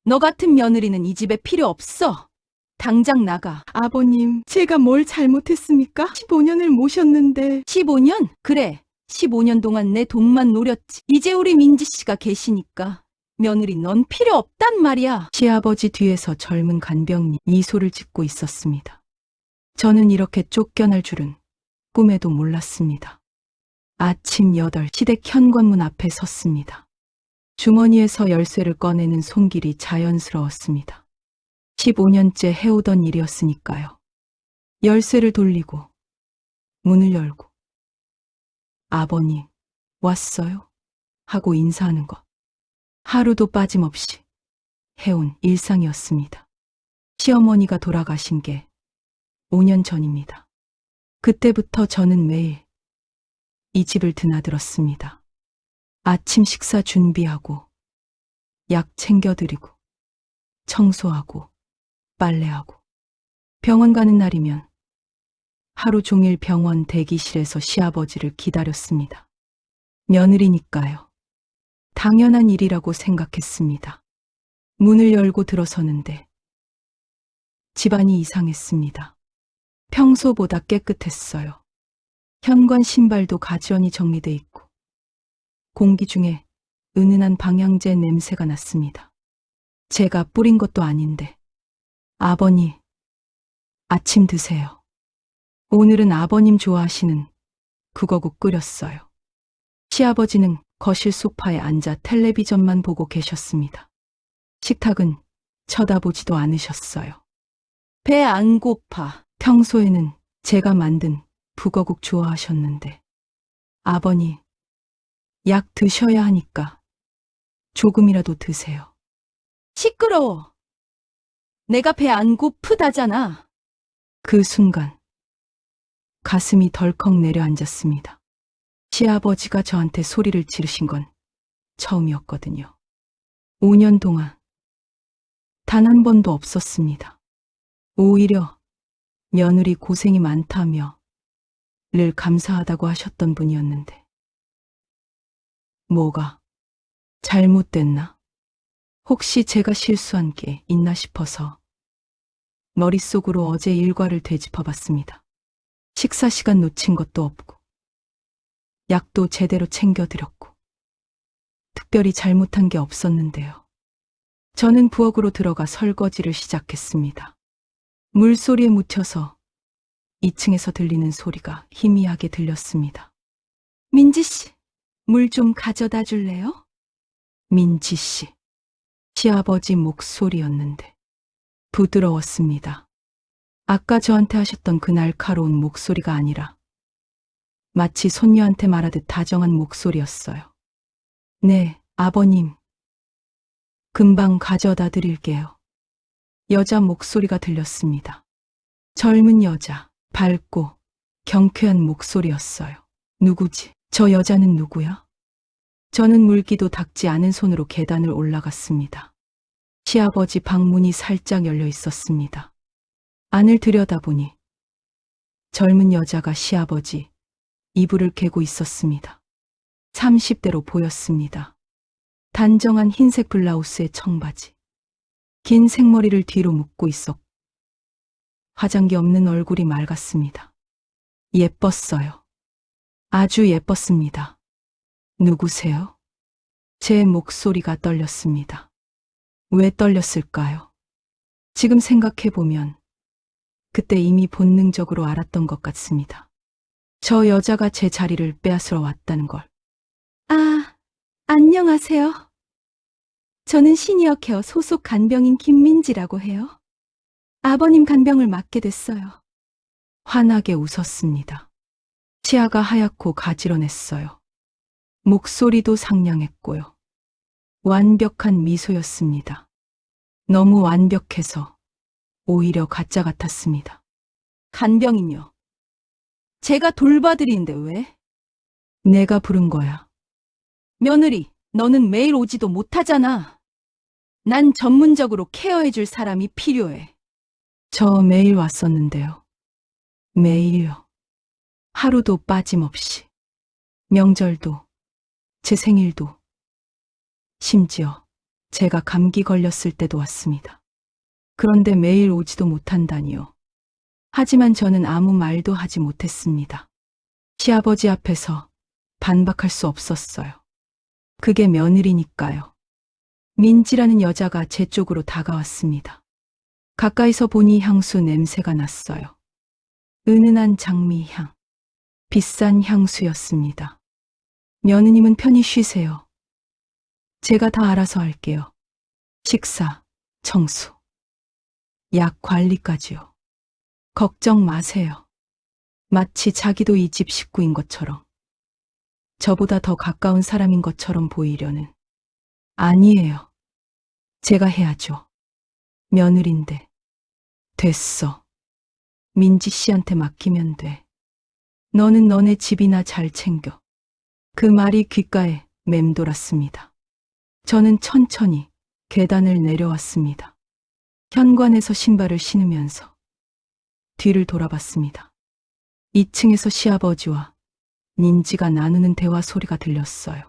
너 같은 며느리는 이 집에 필요 없어. 당장 나가. 아버님, 제가 뭘 잘못했습니까? 15년을 모셨는데. 15년? 그래. 15년 동안 내 돈만 노렸지. 이제 우리 민지 씨가 계시니까 며느리 넌 필요 없단 말이야. 시아버지 뒤에서 젊은 간병이 미소를 짓고 있었습니다. 저는 이렇게 쫓겨날 줄은 꿈에도 몰랐습니다. 아침 8시 시댁 현관문 앞에 섰습니다. 주머니에서 열쇠를 꺼내는 손길이 자연스러웠습니다. 15년째 해오던 일이었으니까요. 열쇠를 돌리고 문을 열고 아버님 왔어요? 하고 인사하는 것. 하루도 빠짐없이 해온 일상이었습니다. 시어머니가 돌아가신 게 5년 전입니다. 그때부터 저는 매일 이 집을 드나들었습니다. 아침 식사 준비하고 약 챙겨드리고 청소하고 빨래하고 병원 가는 날이면 하루 종일 병원 대기실에서 시아버지를 기다렸습니다. 며느리니까요. 당연한 일이라고 생각했습니다. 문을 열고 들어서는데 집안이 이상했습니다. 평소보다 깨끗했어요. 현관 신발도 가지런히 정리돼 있고 공기 중에 은은한 방향제 냄새가 났습니다. 제가 뿌린 것도 아닌데. 아버님, 아침 드세요. 오늘은 아버님 좋아하시는 북어국 끓였어요. 시아버지는 거실 소파에 앉아 텔레비전만 보고 계셨습니다. 식탁은 쳐다보지도 않으셨어요. 배 안 고파. 평소에는 제가 만든 북어국 좋아하셨는데 아버님, 약 드셔야 하니까 조금이라도 드세요. 시끄러워. 내가 배 안 고프다잖아. 그 순간 가슴이 덜컥 내려앉았습니다. 시아버지가 저한테 소리를 지르신 건 처음이었거든요. 5년 동안 단 한 번도 없었습니다. 오히려 며느리 고생이 많다며 늘 감사하다고 하셨던 분이었는데 뭐가 잘못됐나? 혹시 제가 실수한 게 있나 싶어서 머릿속으로 어제 일과를 되짚어봤습니다. 식사 시간 놓친 것도 없고 약도 제대로 챙겨드렸고 특별히 잘못한 게 없었는데요. 저는 부엌으로 들어가 설거지를 시작했습니다. 물소리에 묻혀서 2층에서 들리는 소리가 희미하게 들렸습니다. 민지 씨, 물 좀 가져다 줄래요? 민지 씨, 시아버지 목소리였는데 부드러웠습니다. 아까 저한테 하셨던 그 날카로운 목소리가 아니라 마치 손녀한테 말하듯 다정한 목소리였어요. 네, 아버님. 금방 가져다 드릴게요. 여자 목소리가 들렸습니다. 젊은 여자, 밝고 경쾌한 목소리였어요. 누구지? 저 여자는 누구야? 저는 물기도 닦지 않은 손으로 계단을 올라갔습니다. 시아버지 방문이 살짝 열려 있었습니다. 안을 들여다보니 젊은 여자가 시아버지 이불을 개고 있었습니다. 30대로 보였습니다. 단정한 흰색 블라우스에 청바지, 긴 생머리를 뒤로 묶고 있었고 화장기 없는 얼굴이 맑았습니다. 예뻤어요. 아주 예뻤습니다. 누구세요? 제 목소리가 떨렸습니다. 왜 떨렸을까요? 지금 생각해보면 그때 이미 본능적으로 알았던 것 같습니다. 저 여자가 제 자리를 빼앗으러 왔다는 걸. 아, 안녕하세요. 저는 시니어 케어 소속 간병인 김민지라고 해요. 아버님 간병을 맡게 됐어요. 환하게 웃었습니다. 치아가 하얗고 가지런했어요. 목소리도 상냥했고요. 완벽한 미소였습니다. 너무 완벽해서 오히려 가짜 같았습니다. 간병인요. 제가 돌봐드리는데 왜? 내가 부른 거야. 며느리, 너는 매일 오지도 못하잖아. 난 전문적으로 케어해줄 사람이 필요해. 저 매일 왔었는데요. 매일요. 하루도 빠짐없이. 명절도, 제 생일도, 심지어 제가 감기 걸렸을 때도 왔습니다. 그런데 매일 오지도 못한다니요. 하지만 저는 아무 말도 하지 못했습니다. 시아버지 앞에서 반박할 수 없었어요. 그게 며느리니까요. 민지라는 여자가 제 쪽으로 다가왔습니다. 가까이서 보니 향수 냄새가 났어요. 은은한 장미향, 비싼 향수였습니다. 며느님은 편히 쉬세요. 제가 다 알아서 할게요. 식사, 청소, 약 관리까지요. 걱정 마세요. 마치 자기도 이 집 식구인 것처럼, 저보다 더 가까운 사람인 것처럼 보이려는. 아니에요. 제가 해야죠. 며느린데. 됐어. 민지 씨한테 맡기면 돼. 너는 너네 집이나 잘 챙겨. 그 말이 귓가에 맴돌았습니다. 저는 천천히 계단을 내려왔습니다. 현관에서 신발을 신으면서 뒤를 돌아봤습니다. 2층에서 시아버지와 민지가 나누는 대화 소리가 들렸어요.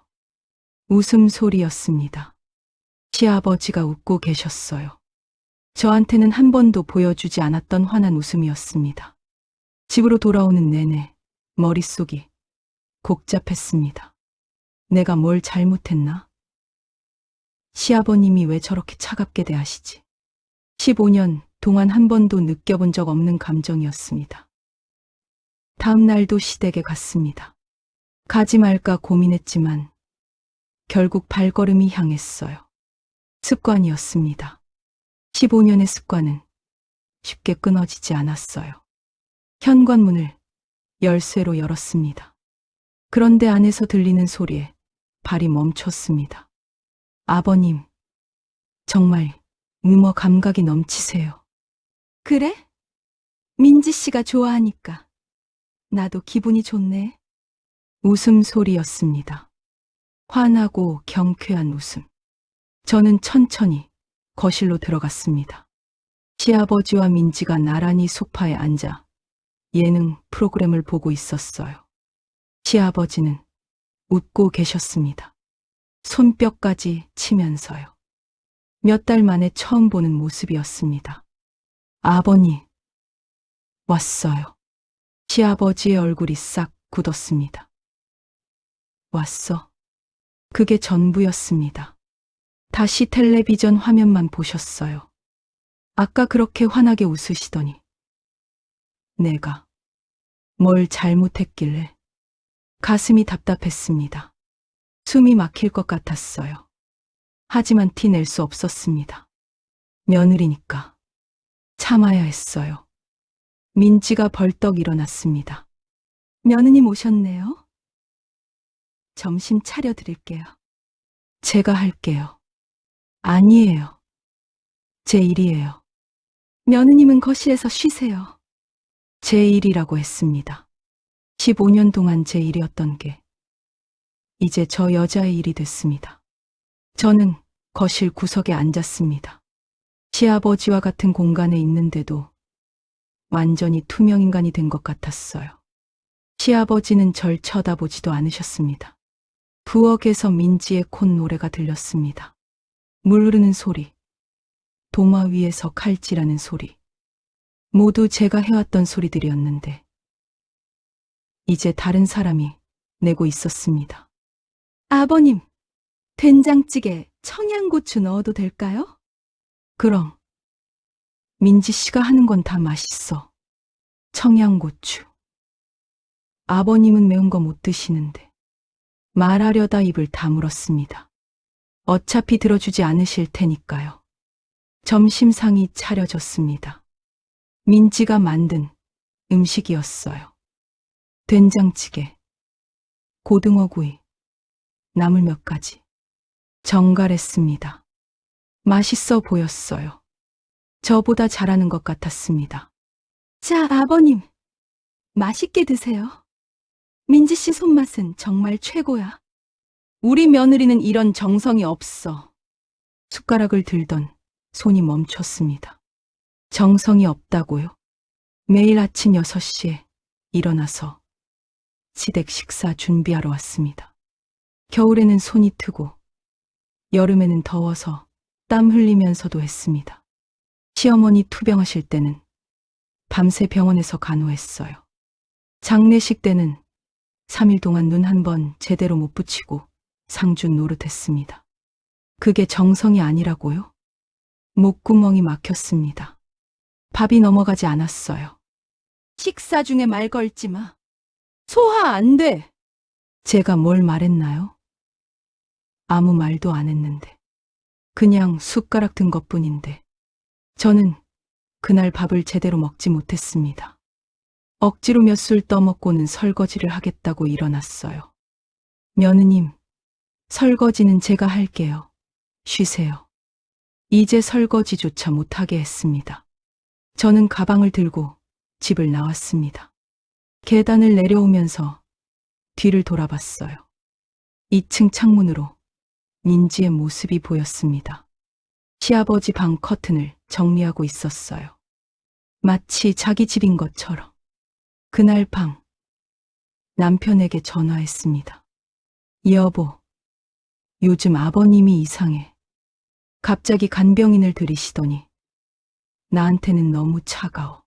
웃음소리였습니다. 시아버지가 웃고 계셨어요. 저한테는 한 번도 보여주지 않았던 환한 웃음이었습니다. 집으로 돌아오는 내내 머릿속이 복잡했습니다. 내가 뭘 잘못했나? 시아버님이 왜 저렇게 차갑게 대하시지? 15년 동안 한 번도 느껴본 적 없는 감정이었습니다. 다음 날도 시댁에 갔습니다. 가지 말까 고민했지만 결국 발걸음이 향했어요. 습관이었습니다. 15년의 습관은 쉽게 끊어지지 않았어요. 현관문을 열쇠로 열었습니다. 그런데 안에서 들리는 소리에 발이 멈췄습니다. 아버님, 정말 유머 감각이 넘치세요. 그래? 민지 씨가 좋아하니까 나도 기분이 좋네. 웃음소리였습니다. 환하고 경쾌한 웃음. 저는 천천히 거실로 들어갔습니다. 시아버지와 민지가 나란히 소파에 앉아 예능 프로그램을 보고 있었어요. 시아버지는 웃고 계셨습니다. 손뼉까지 치면서요. 몇 달 만에 처음 보는 모습이었습니다. 아버님, 왔어요. 시아버지의 얼굴이 싹 굳었습니다. 왔어. 그게 전부였습니다. 다시 텔레비전 화면만 보셨어요. 아까 그렇게 환하게 웃으시더니 내가 뭘 잘못했길래. 가슴이 답답했습니다. 숨이 막힐 것 같았어요. 하지만 티 낼 수 없었습니다. 며느리니까 참아야 했어요. 민지가 벌떡 일어났습니다. 며느님 오셨네요. 점심 차려드릴게요. 제가 할게요. 아니에요. 제 일이에요. 며느님은 거실에서 쉬세요. 제 일이라고 했습니다. 15년 동안 제 일이었던 게 이제 저 여자의 일이 됐습니다. 저는 거실 구석에 앉았습니다. 시아버지와 같은 공간에 있는데도 완전히 투명인간이 된 것 같았어요. 시아버지는 절 쳐다보지도 않으셨습니다. 부엌에서 민지의 콧노래가 들렸습니다. 물 흐르는 소리, 도마 위에서 칼질하는 소리, 모두 제가 해왔던 소리들이었는데 이제 다른 사람이 내고 있었습니다. 아버님, 된장찌개 청양고추 넣어도 될까요? 그럼. 민지 씨가 하는 건 다 맛있어. 청양고추. 아버님은 매운 거 못 드시는데. 말하려다 입을 다물었습니다. 어차피 들어주지 않으실 테니까요. 점심상이 차려졌습니다. 민지가 만든 음식이었어요. 된장찌개, 고등어구이, 나물 몇 가지. 정갈했습니다. 맛있어 보였어요. 저보다 잘하는 것 같았습니다. 자, 아버님, 맛있게 드세요. 민지 씨 손맛은 정말 최고야. 우리 며느리는 이런 정성이 없어. 숟가락을 들던 손이 멈췄습니다. 정성이 없다고요? 매일 아침 6시에 일어나서 시댁 식사 준비하러 왔습니다. 겨울에는 손이 트고 여름에는 더워서 땀 흘리면서도 했습니다. 시어머니 투병하실 때는 밤새 병원에서 간호했어요. 장례식 때는 3일 동안 눈 한 번 제대로 못 붙이고 상주 노릇했습니다. 그게 정성이 아니라고요? 목구멍이 막혔습니다. 밥이 넘어가지 않았어요. 식사 중에 말 걸지 마. 소화 안 돼. 제가 뭘 말했나요? 아무 말도 안 했는데. 그냥 숟가락 든 것뿐인데. 저는 그날 밥을 제대로 먹지 못했습니다. 억지로 몇 술 떠먹고는 설거지를 하겠다고 일어났어요. 며느님, 설거지는 제가 할게요. 쉬세요. 이제 설거지조차 못하게 했습니다. 저는 가방을 들고 집을 나왔습니다. 계단을 내려오면서 뒤를 돌아봤어요. 2층 창문으로 민지의 모습이 보였습니다. 시아버지 방 커튼을 정리하고 있었어요. 마치 자기 집인 것처럼. 그날 밤 남편에게 전화했습니다. 여보, 요즘 아버님이 이상해. 갑자기 간병인을 들이시더니 나한테는 너무 차가워.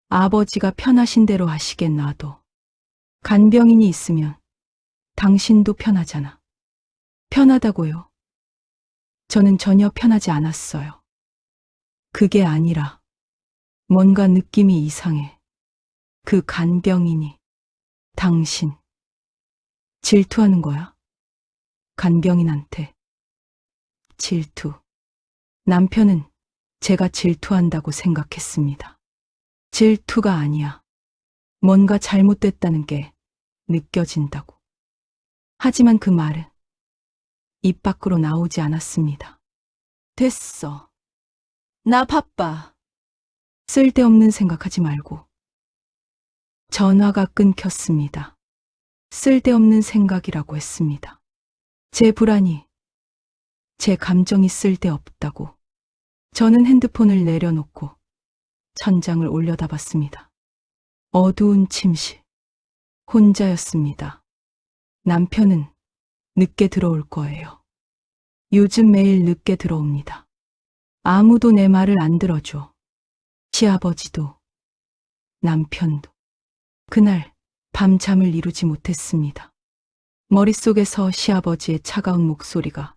아버지가 편하신 대로 하시게 놔둬. 간병인이 있으면 당신도 편하잖아. 편하다고요? 저는 전혀 편하지 않았어요. 그게 아니라 뭔가 느낌이 이상해. 그 간병인이 당신 질투하는 거야? 간병인한테 질투. 남편은 제가 질투한다고 생각했습니다. 질투가 아니야. 뭔가 잘못됐다는 게 느껴진다고. 하지만 그 말은 입 밖으로 나오지 않았습니다. 됐어. 나 바빠. 쓸데없는 생각하지 말고. 전화가 끊겼습니다. 쓸데없는 생각이라고 했습니다. 제 불안이, 제 감정이 쓸데없다고. 저는 핸드폰을 내려놓고 천장을 올려다봤습니다. 어두운 침실. 혼자였습니다. 남편은 늦게 들어올 거예요. 요즘 매일 늦게 들어옵니다. 아무도 내 말을 안 들어줘. 시아버지도, 남편도. 그날 밤 잠을 이루지 못했습니다. 머릿속에서 시아버지의 차가운 목소리가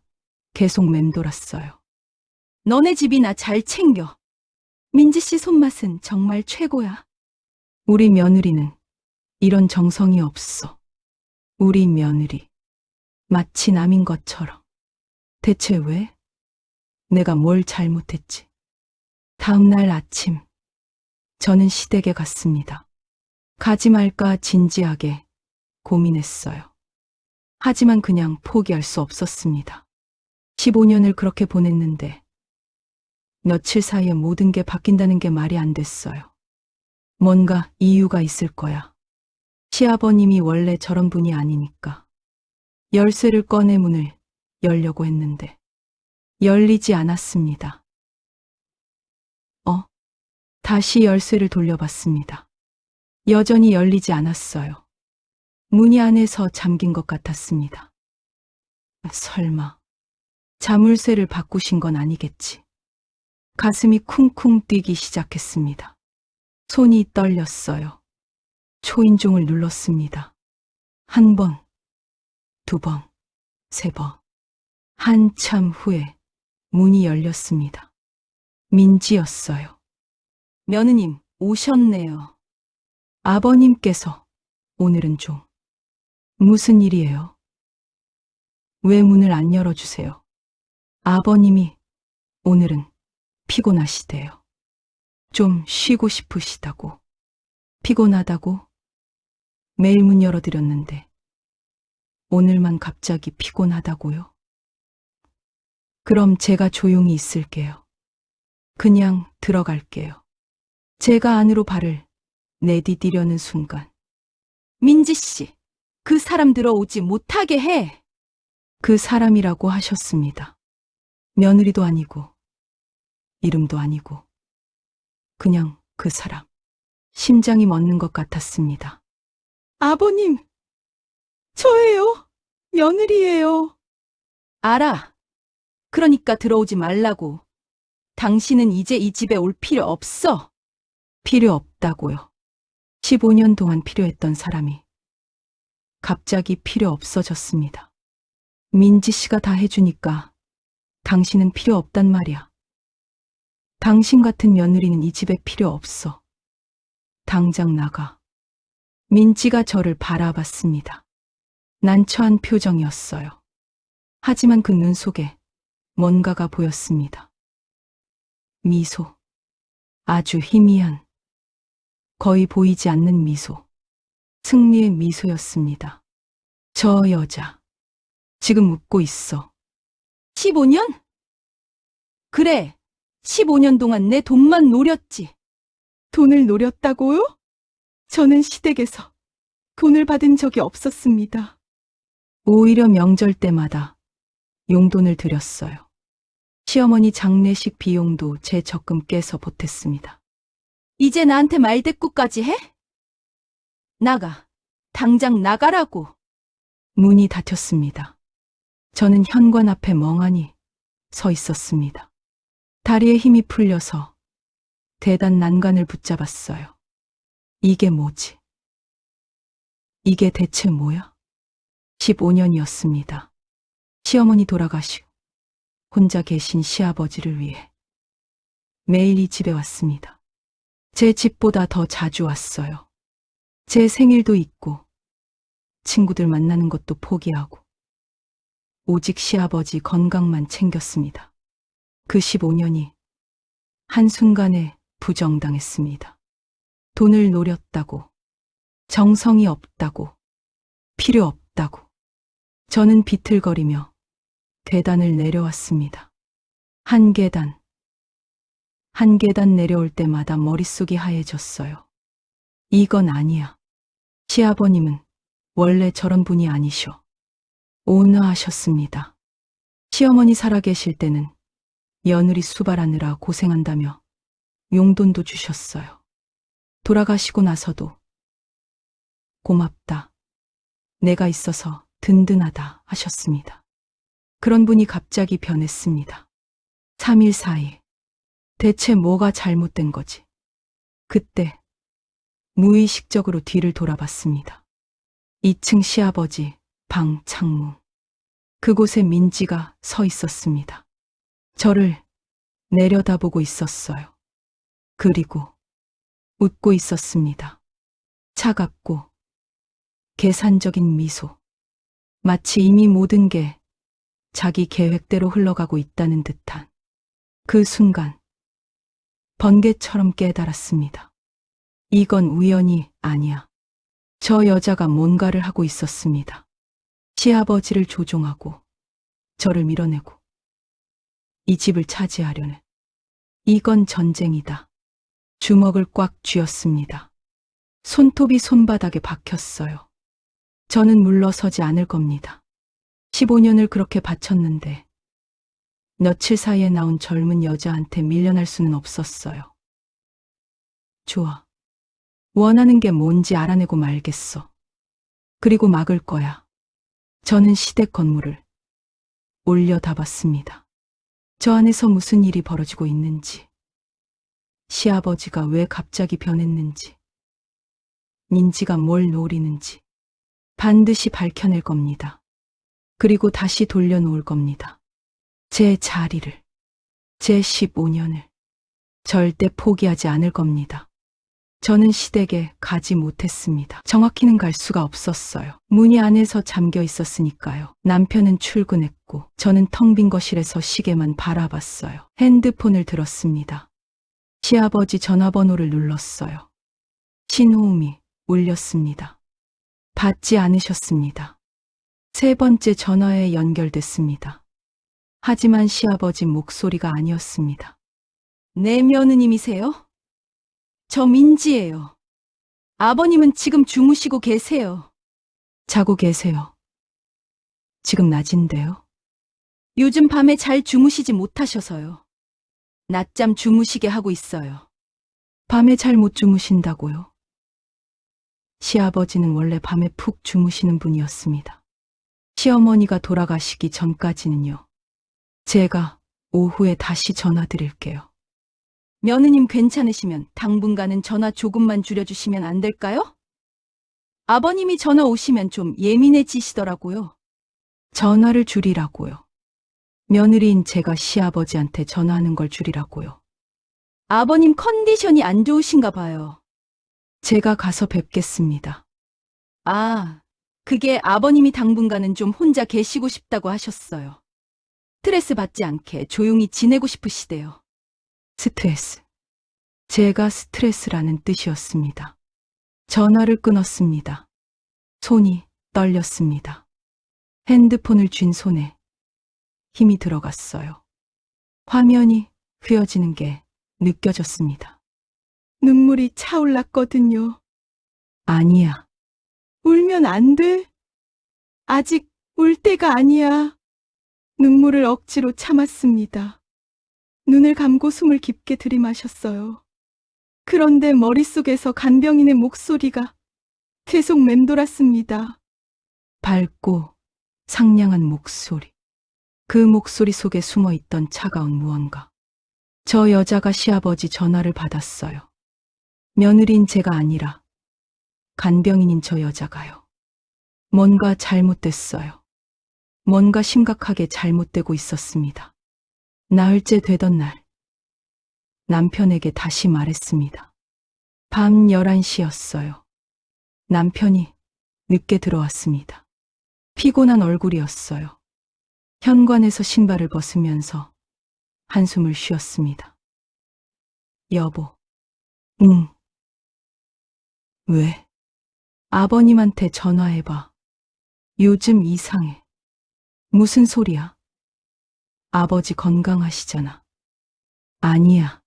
계속 맴돌았어요. 너네 집이나 잘 챙겨. 민지 씨 손맛은 정말 최고야. 우리 며느리는 이런 정성이 없어. 우리 며느리. 마치 남인 것처럼. 대체 왜? 내가 뭘 잘못했지? 다음 날 아침, 저는 시댁에 갔습니다. 가지 말까 진지하게 고민했어요. 하지만 그냥 포기할 수 없었습니다. 15년을 그렇게 보냈는데 며칠 사이에 모든 게 바뀐다는 게 말이 안 됐어요. 뭔가 이유가 있을 거야. 시아버님이 원래 저런 분이 아니니까. 열쇠를 꺼내 문을 열려고 했는데 열리지 않았습니다. 다시 열쇠를 돌려봤습니다. 여전히 열리지 않았어요. 문이 안에서 잠긴 것 같았습니다. 설마 자물쇠를 바꾸신 건 아니겠지. 가슴이 쿵쿵 뛰기 시작했습니다. 손이 떨렸어요. 초인종을 눌렀습니다. 1번, 2번, 3번. 한참 후에 문이 열렸습니다. 민지였어요. 며느님, 오셨네요. 아버님께서 오늘은 좀 무슨 일이에요? 왜 문을 안 열어주세요? 아버님이 오늘은 피곤하시대요. 좀 쉬고 싶으시다고. 피곤하다고? 매일 문 열어드렸는데 오늘만 갑자기 피곤하다고요? 그럼 제가 조용히 있을게요. 그냥 들어갈게요. 제가 안으로 발을 내디디려는 순간 민지 씨, 그 사람 들어오지 못하게 해. 그 사람이라고 하셨습니다. 며느리도 아니고 이름도 아니고 그냥 그 사람. 심장이 멎는 것 같았습니다. 아버님, 저예요. 며느리예요. 알아. 그러니까 들어오지 말라고. 당신은 이제 이 집에 올 필요 없어. 필요 없다고요. 15년 동안 필요했던 사람이 갑자기 필요 없어졌습니다. 민지 씨가 다 해주니까 당신은 필요 없단 말이야. 당신 같은 며느리는 이 집에 필요 없어. 당장 나가. 민지가 저를 바라봤습니다. 난처한 표정이었어요. 하지만 그 눈 속에 뭔가가 보였습니다. 미소. 아주 희미한, 거의 보이지 않는 미소. 승리의 미소였습니다. 저 여자, 지금 웃고 있어. 15년? 그래, 15년 동안 내 돈만 노렸지. 돈을 노렸다고요? 저는 시댁에서 돈을 받은 적이 없었습니다. 오히려 명절 때마다 용돈을 드렸어요. 시어머니 장례식 비용도 제 적금 깨서 보탰습니다. 이제 나한테 말대꾸까지 해? 나가. 당장 나가라고. 문이 닫혔습니다. 저는 현관 앞에 멍하니 서 있었습니다. 다리에 힘이 풀려서 대단 난간을 붙잡았어요. 이게 뭐지? 이게 대체 뭐야? 15년이었습니다. 시어머니 돌아가시고 혼자 계신 시아버지를 위해 매일 이 집에 왔습니다. 제 집보다 더 자주 왔어요. 제 생일도 있고 친구들 만나는 것도 포기하고 오직 시아버지 건강만 챙겼습니다. 그 15년이 한순간에 부정당했습니다. 돈을 노렸다고, 정성이 없다고, 필요 없다고. 저는 비틀거리며 계단을 내려왔습니다. 한 계단, 한 계단 내려올 때마다 머릿속이 하얘졌어요. 이건 아니야. 시아버님은 원래 저런 분이 아니셔. 온화하셨습니다. 시어머니 살아계실 때는 며느리 수발하느라 고생한다며 용돈도 주셨어요. 돌아가시고 나서도 고맙다. 내가 있어서 든든하다 하셨습니다. 그런 분이 갑자기 변했습니다. 3일 사이 대체 뭐가 잘못된 거지? 그때 무의식적으로 뒤를 돌아봤습니다. 2층 시아버지 방 창문. 그곳에 민지가 서 있었습니다. 저를 내려다보고 있었어요. 그리고 웃고 있었습니다. 차갑고 계산적인 미소. 마치 이미 모든 게 자기 계획대로 흘러가고 있다는 듯한. 그 순간 번개처럼 깨달았습니다. 이건 우연이 아니야. 저 여자가 뭔가를 하고 있었습니다. 시아버지를 조종하고 저를 밀어내고 이 집을 차지하려는. 이건 전쟁이다. 주먹을 꽉 쥐었습니다. 손톱이 손바닥에 박혔어요. 저는 물러서지 않을 겁니다. 15년을 그렇게 바쳤는데 며칠 사이에 나온 젊은 여자한테 밀려날 수는 없었어요. 좋아. 원하는 게 뭔지 알아내고 말겠어. 그리고 막을 거야. 저는 시댁 건물을 올려다봤습니다. 저 안에서 무슨 일이 벌어지고 있는지, 시아버지가 왜 갑자기 변했는지, 민지가 뭘 노리는지 반드시 밝혀낼 겁니다. 그리고 다시 돌려놓을 겁니다. 제 자리를, 제 15년을 절대 포기하지 않을 겁니다. 저는 시댁에 가지 못했습니다. 정확히는 갈 수가 없었어요. 문이 안에서 잠겨 있었으니까요. 남편은 출근했고 저는 텅 빈 거실에서 시계만 바라봤어요. 핸드폰을 들었습니다. 시아버지 전화번호를 눌렀어요. 신호음이 울렸습니다. 받지 않으셨습니다. 세 번째 전화에 연결됐습니다. 하지만 시아버지 목소리가 아니었습니다. 네, 며느님이세요? 저 민지예요. 아버님은 지금 주무시고 계세요. 자고 계세요. 지금 낮인데요. 요즘 밤에 잘 주무시지 못하셔서요. 낮잠 주무시게 하고 있어요. 밤에 잘 못 주무신다고요? 시아버지는 원래 밤에 푹 주무시는 분이었습니다. 시어머니가 돌아가시기 전까지는요. 제가 오후에 다시 전화 드릴게요. 며느님 괜찮으시면 당분간은 전화 조금만 줄여주시면 안 될까요? 아버님이 전화 오시면 좀 예민해지시더라고요. 전화를 줄이라고요. 며느리인 제가 시아버지한테 전화하는 걸 줄이라고요. 아버님 컨디션이 안 좋으신가 봐요. 제가 가서 뵙겠습니다. 아, 그게 아버님이 당분간은 좀 혼자 계시고 싶다고 하셨어요. 스트레스 받지 않게 조용히 지내고 싶으시대요. 스트레스. 제가 스트레스라는 뜻이었습니다. 전화를 끊었습니다. 손이 떨렸습니다. 핸드폰을 쥔 손에 힘이 들어갔어요. 화면이 휘어지는 게 느껴졌습니다. 눈물이 차올랐거든요. 아니야. 울면 안 돼. 아직 울 때가 아니야. 눈물을 억지로 참았습니다. 눈을 감고 숨을 깊게 들이마셨어요. 그런데 머릿속에서 간병인의 목소리가 계속 맴돌았습니다. 밝고 상냥한 목소리. 그 목소리 속에 숨어 있던 차가운 무언가. 저 여자가 시아버지 전화를 받았어요. 며느리인 제가 아니라 간병인인 저 여자가요. 뭔가 잘못됐어요. 뭔가 심각하게 잘못되고 있었습니다. 나흘째 되던 날, 남편에게 다시 말했습니다. 밤 11시였어요. 남편이 늦게 들어왔습니다. 피곤한 얼굴이었어요. 현관에서 신발을 벗으면서 한숨을 쉬었습니다. 여보. 응. 왜? 아버님한테 전화해봐. 요즘 이상해. 무슨 소리야? 아버지 건강하시잖아. 아니야.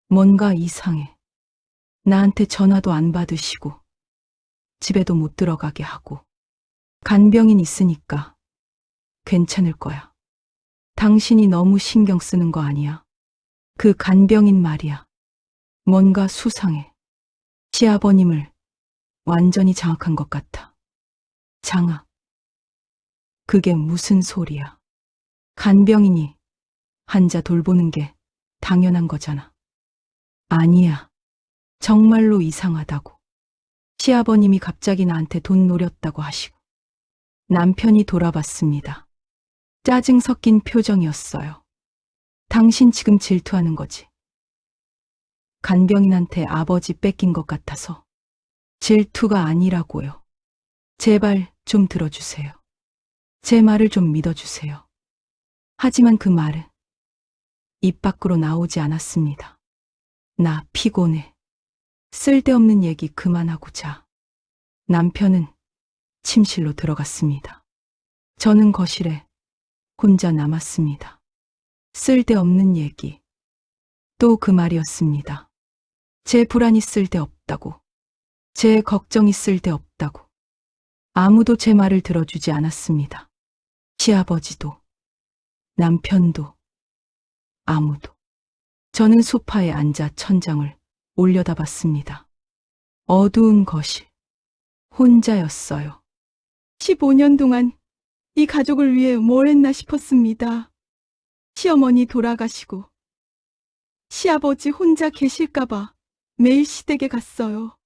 뭔가 이상해. 나한테 전화도 안 받으시고, 집에도 못 들어가게 하고, 간병인 있으니까 괜찮을 거야. 당신이 너무 신경 쓰는 거 아니야? 그 간병인 말이야. 뭔가 수상해. 시아버님을 완전히 장악한 것 같아. 장악. 그게 무슨 소리야? 간병인이 환자 돌보는 게 당연한 거잖아. 아니야. 정말로 이상하다고. 시아버님이 갑자기 나한테 돈 노렸다고 하시고. 남편이 돌아봤습니다. 짜증 섞인 표정이었어요. 당신 지금 질투하는 거지. 간병인한테 아버지 뺏긴 것 같아서. 질투가 아니라고요. 제발 좀 들어주세요. 제 말을 좀 믿어주세요. 하지만 그 말은 입 밖으로 나오지 않았습니다. 나 피곤해. 쓸데없는 얘기 그만하고 자. 남편은 침실로 들어갔습니다. 저는 거실에 혼자 남았습니다. 쓸데없는 얘기. 또 그 말이었습니다. 제 불안이 쓸데없다고. 제 걱정이 쓸데없다고. 아무도 제 말을 들어주지 않았습니다. 시아버지도, 남편도, 아무도. 저는 소파에 앉아 천장을 올려다봤습니다. 어두운 거실. 혼자였어요. 15년 동안 이 가족을 위해 뭘 했나 싶었습니다. 시어머니 돌아가시고, 시아버지 혼자 계실까봐 매일 시댁에 갔어요.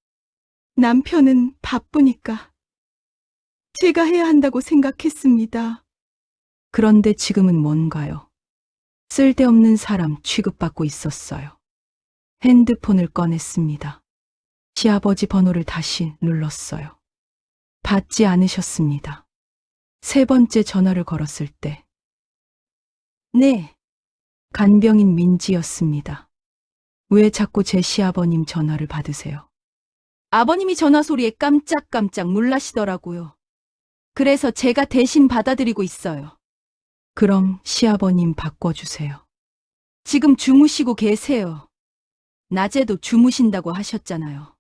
남편은 바쁘니까 제가 해야 한다고 생각했습니다. 그런데 지금은 뭔가요? 쓸데없는 사람 취급받고 있었어요. 핸드폰을 꺼냈습니다. 시아버지 번호를 다시 눌렀어요. 받지 않으셨습니다. 세 번째 전화를 걸었을 때, 네, 간병인 민지였습니다. 왜 자꾸 제 시아버님 전화를 받으세요? 아버님이 전화 소리에 깜짝깜짝 놀라시더라고요. 그래서 제가 대신 받아드리고 있어요. 그럼 시아버님 바꿔주세요. 지금 주무시고 계세요. 낮에도 주무신다고 하셨잖아요.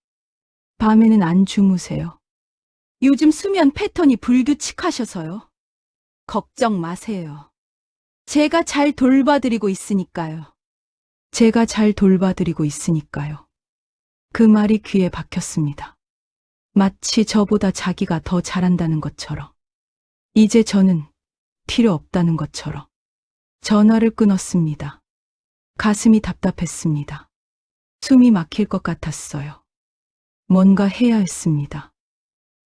밤에는 안 주무세요. 요즘 수면 패턴이 불규칙하셔서요. 걱정 마세요. 제가 잘 돌봐드리고 있으니까요. 제가 잘 돌봐드리고 있으니까요. 그 말이 귀에 박혔습니다. 마치 저보다 자기가 더 잘한다는 것처럼. 이제 저는 필요 없다는 것처럼. 전화를 끊었습니다. 가슴이 답답했습니다. 숨이 막힐 것 같았어요. 뭔가 해야 했습니다.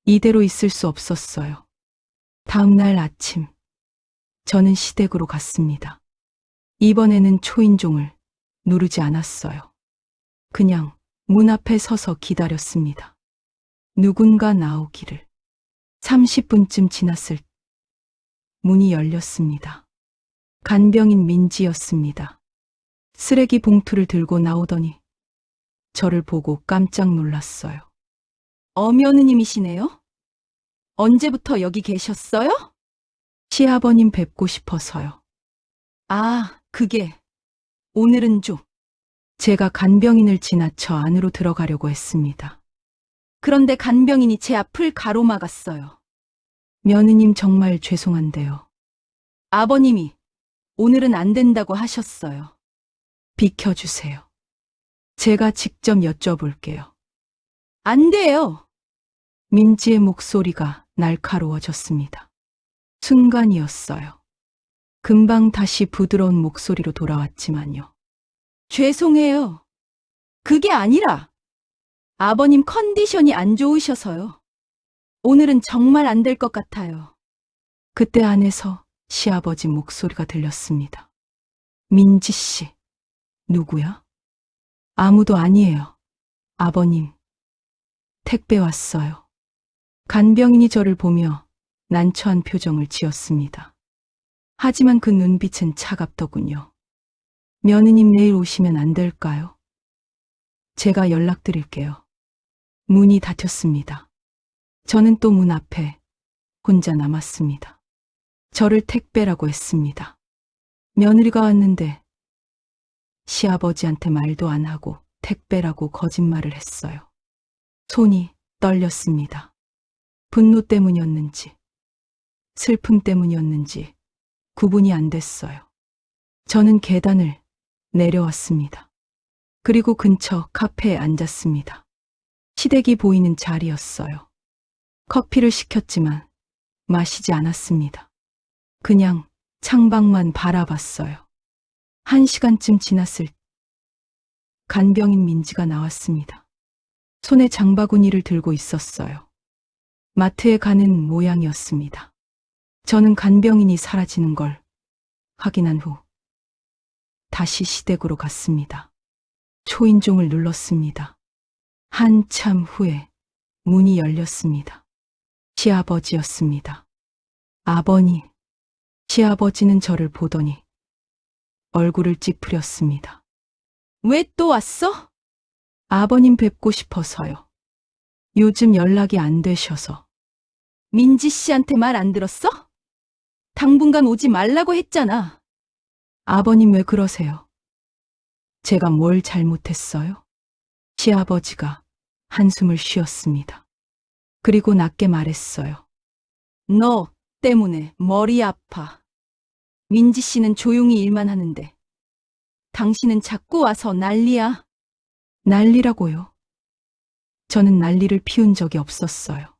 이대로 있을 수 없었어요. 다음 날 아침, 저는 시댁으로 갔습니다. 이번에는 초인종을 누르지 않았어요. 그냥 문 앞에 서서 기다렸습니다. 누군가 나오기를. 30분쯤 지났을 때 문이 열렸습니다. 간병인 민지였습니다. 쓰레기 봉투를 들고 나오더니 저를 보고 깜짝 놀랐어요. 며느님이시네요? 언제부터 여기 계셨어요? 시아버님 뵙고 싶어서요. 아, 그게 오늘은 좀. 제가 간병인을 지나쳐 안으로 들어가려고 했습니다. 그런데 간병인이 제 앞을 가로막았어요. 며느님 정말 죄송한데요. 아버님이 오늘은 안 된다고 하셨어요. 비켜주세요. 제가 직접 여쭤볼게요. 안 돼요. 민지의 목소리가 날카로워졌습니다. 순간이었어요. 금방 다시 부드러운 목소리로 돌아왔지만요. 죄송해요. 그게 아니라 아버님 컨디션이 안 좋으셔서요. 오늘은 정말 안 될 것 같아요. 그때 안에서 시아버지 목소리가 들렸습니다. 민지 씨, 누구야? 아무도 아니에요. 아버님, 택배 왔어요. 간병인이 저를 보며 난처한 표정을 지었습니다. 하지만 그 눈빛은 차갑더군요. 며느님 내일 오시면 안 될까요? 제가 연락드릴게요. 문이 닫혔습니다. 저는 또 문 앞에 혼자 남았습니다. 저를 택배라고 했습니다. 며느리가 왔는데 시아버지한테 말도 안 하고 택배라고 거짓말을 했어요. 손이 떨렸습니다. 분노 때문이었는지, 슬픔 때문이었는지 구분이 안 됐어요. 저는 계단을 내려왔습니다. 그리고 근처 카페에 앉았습니다. 시댁이 보이는 자리였어요. 커피를 시켰지만 마시지 않았습니다. 그냥 창밖만 바라봤어요. 1시간쯤 지났을 때 간병인 민지가 나왔습니다. 손에 장바구니를 들고 있었어요. 마트에 가는 모양이었습니다. 저는 간병인이 사라지는 걸 확인한 후 다시 시댁으로 갔습니다. 초인종을 눌렀습니다. 한참 후에 문이 열렸습니다. 시아버지였습니다. 아버니. 시아버지는 저를 보더니 얼굴을 찌푸렸습니다. 왜 또 왔어? 아버님 뵙고 싶어서요. 요즘 연락이 안 되셔서. 민지 씨한테 말 안 들었어? 당분간 오지 말라고 했잖아. 아버님 왜 그러세요? 제가 뭘 잘못했어요? 시아버지가 한숨을 쉬었습니다. 그리고 낮게 말했어요. 너 때문에 머리 아파. 민지 씨는 조용히 일만 하는데 당신은 자꾸 와서 난리야. 난리라고요? 저는 난리를 피운 적이 없었어요.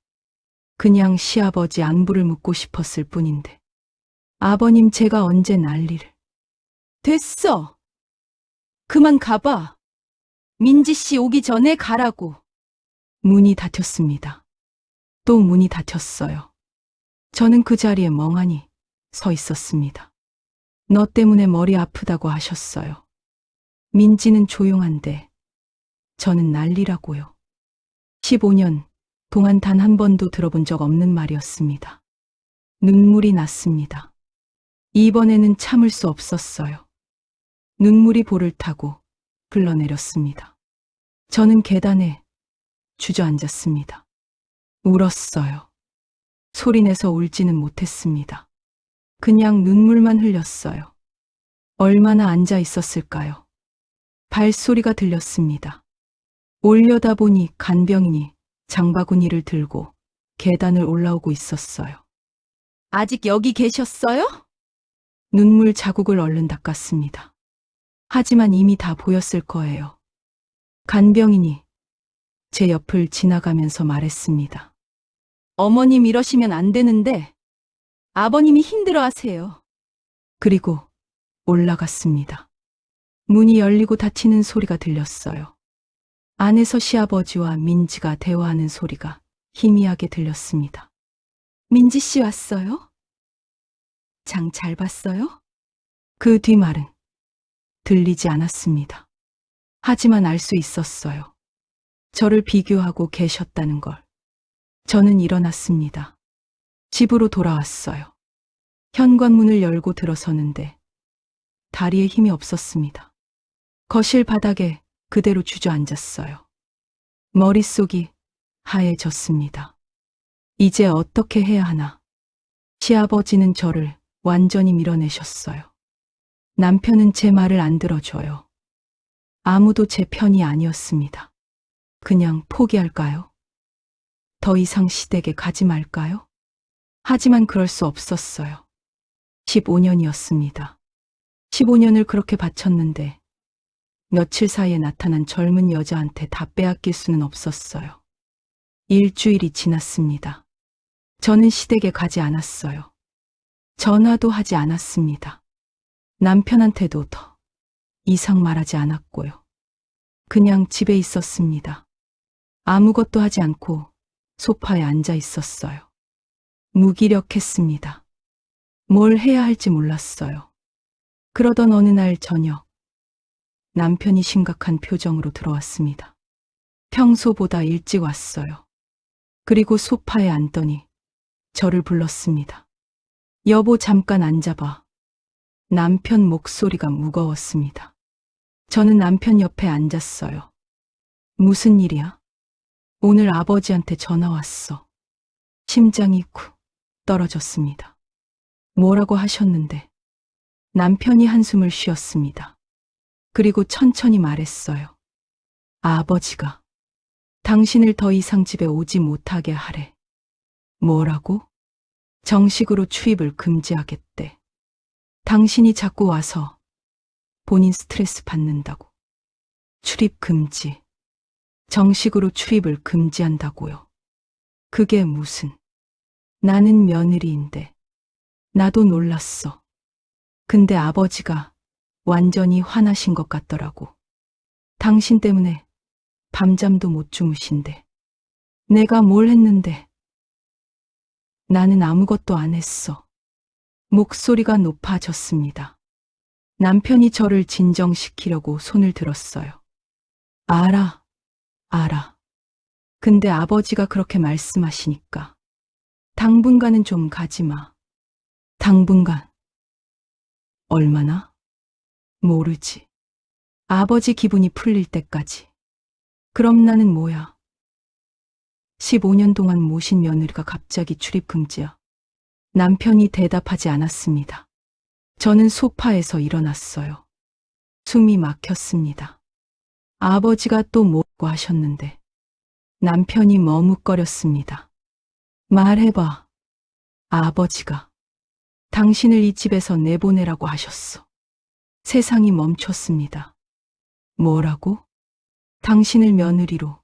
그냥 시아버지 안부를 묻고 싶었을 뿐인데. 아버님, 제가 언제 난리를. 됐어. 그만 가봐. 민지 씨 오기 전에 가라고. 문이 닫혔습니다. 또 문이 닫혔어요. 저는 그 자리에 멍하니 서 있었습니다. 너 때문에 머리 아프다고 하셨어요. 민지는 조용한데 저는 난리라고요. 15년 동안 단 한 번도 들어본 적 없는 말이었습니다. 눈물이 났습니다. 이번에는 참을 수 없었어요. 눈물이 볼을 타고 흘러내렸습니다. 저는 계단에 주저앉았습니다. 울었어요. 소리내서 울지는 못했습니다. 그냥 눈물만 흘렸어요. 얼마나 앉아 있었을까요? 발소리가 들렸습니다. 올려다보니 간병인이 장바구니를 들고 계단을 올라오고 있었어요. 아직 여기 계셨어요? 눈물 자국을 얼른 닦았습니다. 하지만 이미 다 보였을 거예요. 간병인이 제 옆을 지나가면서 말했습니다. 어머님 이러시면 안 되는데 아버님이 힘들어하세요. 그리고 올라갔습니다. 문이 열리고 닫히는 소리가 들렸어요. 안에서 시아버지와 민지가 대화하는 소리가 희미하게 들렸습니다. 민지 씨 왔어요? 장 잘 봤어요? 그 뒷말은 들리지 않았습니다. 하지만 알 수 있었어요. 저를 비교하고 계셨다는 걸. 저는 일어났습니다. 집으로 돌아왔어요. 현관문을 열고 들어서는데 다리에 힘이 없었습니다. 거실 바닥에 그대로 주저앉았어요. 머릿속이 하얘졌습니다. 이제 어떻게 해야 하나? 시아버지는 저를 완전히 밀어내셨어요. 남편은 제 말을 안 들어줘요. 아무도 제 편이 아니었습니다. 그냥 포기할까요? 더 이상 시댁에 가지 말까요? 하지만 그럴 수 없었어요. 15년이었습니다. 15년을 그렇게 바쳤는데 며칠 사이에 나타난 젊은 여자한테 다 빼앗길 수는 없었어요. 일주일이 지났습니다. 저는 시댁에 가지 않았어요. 전화도 하지 않았습니다. 남편한테도 더 이상 말하지 않았고요. 그냥 집에 있었습니다. 아무것도 하지 않고 소파에 앉아 있었어요. 무기력했습니다. 뭘 해야 할지 몰랐어요. 그러던 어느 날 저녁, 남편이 심각한 표정으로 들어왔습니다. 평소보다 일찍 왔어요. 그리고 소파에 앉더니 저를 불렀습니다. 여보, 잠깐 앉아봐. 남편 목소리가 무거웠습니다. 저는 남편 옆에 앉았어요. 무슨 일이야? 오늘 아버지한테 전화 왔어. 심장이 쿡 떨어졌습니다. 뭐라고 하셨는데? 남편이 한숨을 쉬었습니다. 그리고 천천히 말했어요. 아버지가 당신을 더 이상 집에 오지 못하게 하래. 뭐라고? 정식으로 출입을 금지하겠대. 당신이 자꾸 와서 본인 스트레스 받는다고. 출입 금지. 정식으로 출입을 금지한다고요. 그게 무슨. 나는 며느리인데. 나도 놀랐어. 근데 아버지가 완전히 화나신 것 같더라고. 당신 때문에 밤잠도 못 주무신대. 내가 뭘 했는데. 나는 아무것도 안 했어. 목소리가 높아졌습니다. 남편이 저를 진정시키려고 손을 들었어요. 알아. 근데 아버지가 그렇게 말씀하시니까. 당분간은 좀 가지 마. 당분간. 얼마나? 모르지. 아버지 기분이 풀릴 때까지. 그럼 나는 뭐야? 15년 동안 모신 며느리가 갑자기 출입 금지야. 남편이 대답하지 않았습니다. 저는 소파에서 일어났어요. 숨이 막혔습니다. 아버지가 또 뭐라고 하셨는데. 남편이 머뭇거렸습니다. 말해봐. 아버지가 당신을 이 집에서 내보내라고 하셨어. 세상이 멈췄습니다. 뭐라고? 당신을 며느리로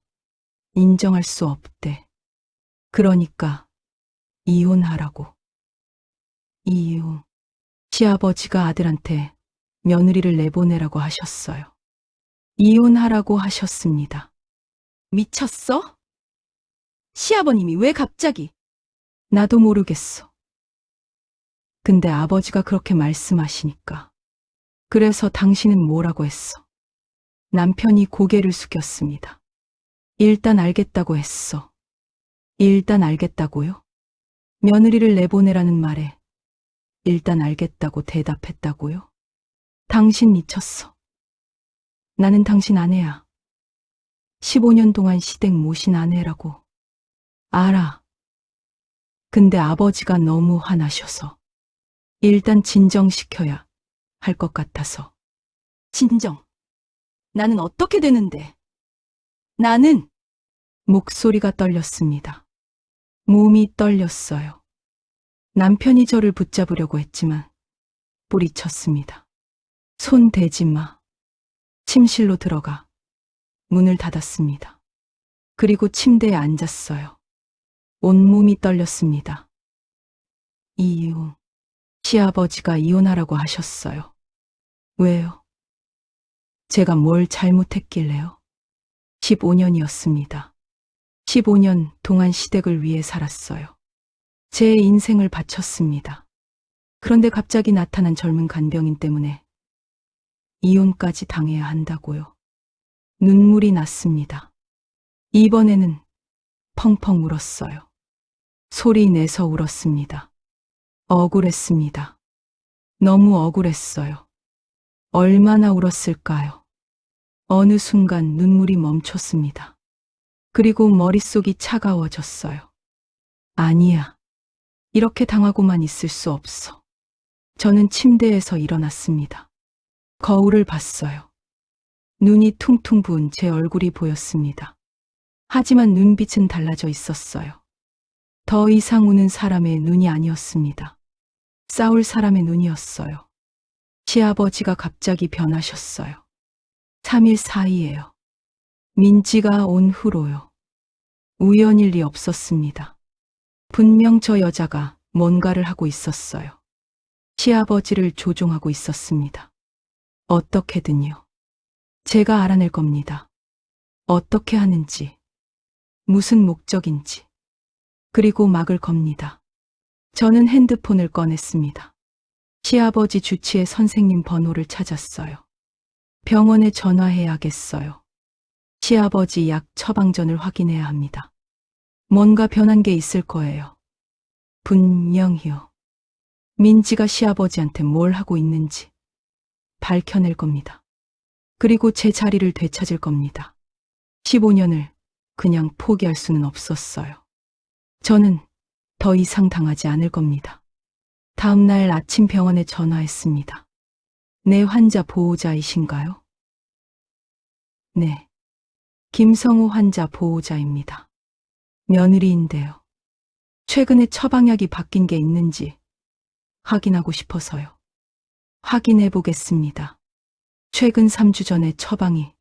인정할 수 없대. 그러니까 이혼하라고. 이혼. 시아버지가 아들한테 며느리를 내보내라고 하셨어요. 이혼하라고 하셨습니다. 미쳤어? 시아버님이 왜 갑자기? 나도 모르겠어. 근데 아버지가 그렇게 말씀하시니까. 그래서 당신은 뭐라고 했어? 남편이 고개를 숙였습니다. 일단 알겠다고 했어. 일단 알겠다고요? 며느리를 내보내라는 말에 일단 알겠다고 대답했다고요? 당신 미쳤어. 나는 당신 아내야. 15년 동안 시댁 모신 아내라고. 알아. 근데 아버지가 너무 화나셔서 일단 진정시켜야 할 것 같아서. 진정. 나는 어떻게 되는데? 나는 목소리가 떨렸습니다. 몸이 떨렸어요. 남편이 저를 붙잡으려고 했지만 뿌리쳤습니다. 손 대지 마. 침실로 들어가 문을 닫았습니다. 그리고 침대에 앉았어요. 온몸이 떨렸습니다. 이혼. 시아버지가 이혼하라고 하셨어요. 왜요? 제가 뭘 잘못했길래요? 15년이었습니다. 15년 동안 시댁을 위해 살았어요. 제 인생을 바쳤습니다. 그런데 갑자기 나타난 젊은 간병인 때문에 이혼까지 당해야 한다고요. 눈물이 났습니다. 이번에는 펑펑 울었어요. 소리 내서 울었습니다. 억울했습니다. 너무 억울했어요. 얼마나 울었을까요? 어느 순간 눈물이 멈췄습니다. 그리고 머릿속이 차가워졌어요. 아니야. 이렇게 당하고만 있을 수 없어. 저는 침대에서 일어났습니다. 거울을 봤어요. 눈이 퉁퉁 부은 제 얼굴이 보였습니다. 하지만 눈빛은 달라져 있었어요. 더 이상 우는 사람의 눈이 아니었습니다. 싸울 사람의 눈이었어요. 시아버지가 갑자기 변하셨어요. 3일 사이에요. 민지가 온 후로요. 우연일 리 없었습니다. 분명 저 여자가 뭔가를 하고 있었어요. 시아버지를 조종하고 있었습니다. 어떻게든요. 제가 알아낼 겁니다. 어떻게 하는지, 무슨 목적인지. 그리고 막을 겁니다. 저는 핸드폰을 꺼냈습니다. 시아버지 주치의 선생님 번호를 찾았어요. 병원에 전화해야겠어요. 시아버지 약 처방전을 확인해야 합니다. 뭔가 변한 게 있을 거예요. 분명히요. 민지가 시아버지한테 뭘 하고 있는지 밝혀낼 겁니다. 그리고 제 자리를 되찾을 겁니다. 15년을 그냥 포기할 수는 없었어요. 저는 더 이상 당하지 않을 겁니다. 다음 날 아침 병원에 전화했습니다. 내 환자 보호자이신가요? 네. 김성우 환자 보호자입니다. 며느리인데요. 최근에 처방약이 바뀐 게 있는지 확인하고 싶어서요. 확인해 보겠습니다. 최근 3주 전에 처방이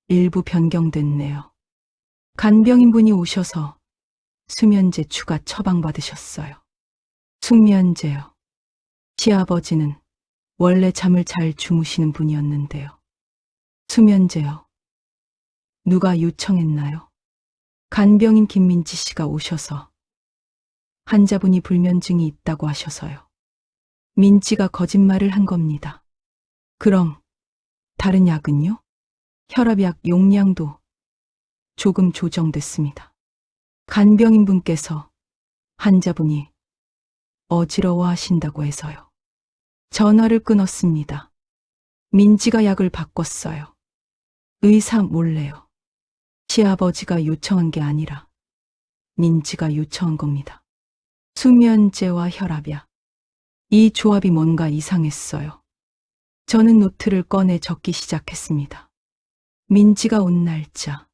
일부 변경됐네요. 간병인분이 오셔서 수면제 추가 처방 받으셨어요. 숙면제요. 시아버지는 원래 잠을 잘 주무시는 분이었는데요. 수면제요. 누가 요청했나요? 간병인 김민지 씨가 오셔서 환자분이 불면증이 있다고 하셔서요. 민지가 거짓말을 한 겁니다. 그럼 다른 약은요? 혈압약 용량도 조금 조정됐습니다. 간병인분께서 환자분이 어지러워하신다고 해서요. 전화를 끊었습니다. 민지가 약을 바꿨어요. 의사 몰래요. 시아버지가 요청한 게 아니라 민지가 요청한 겁니다. 수면제와 혈압약. 이 조합이 뭔가 이상했어요. 저는 노트를 꺼내 적기 시작했습니다. 민지가 온 날짜,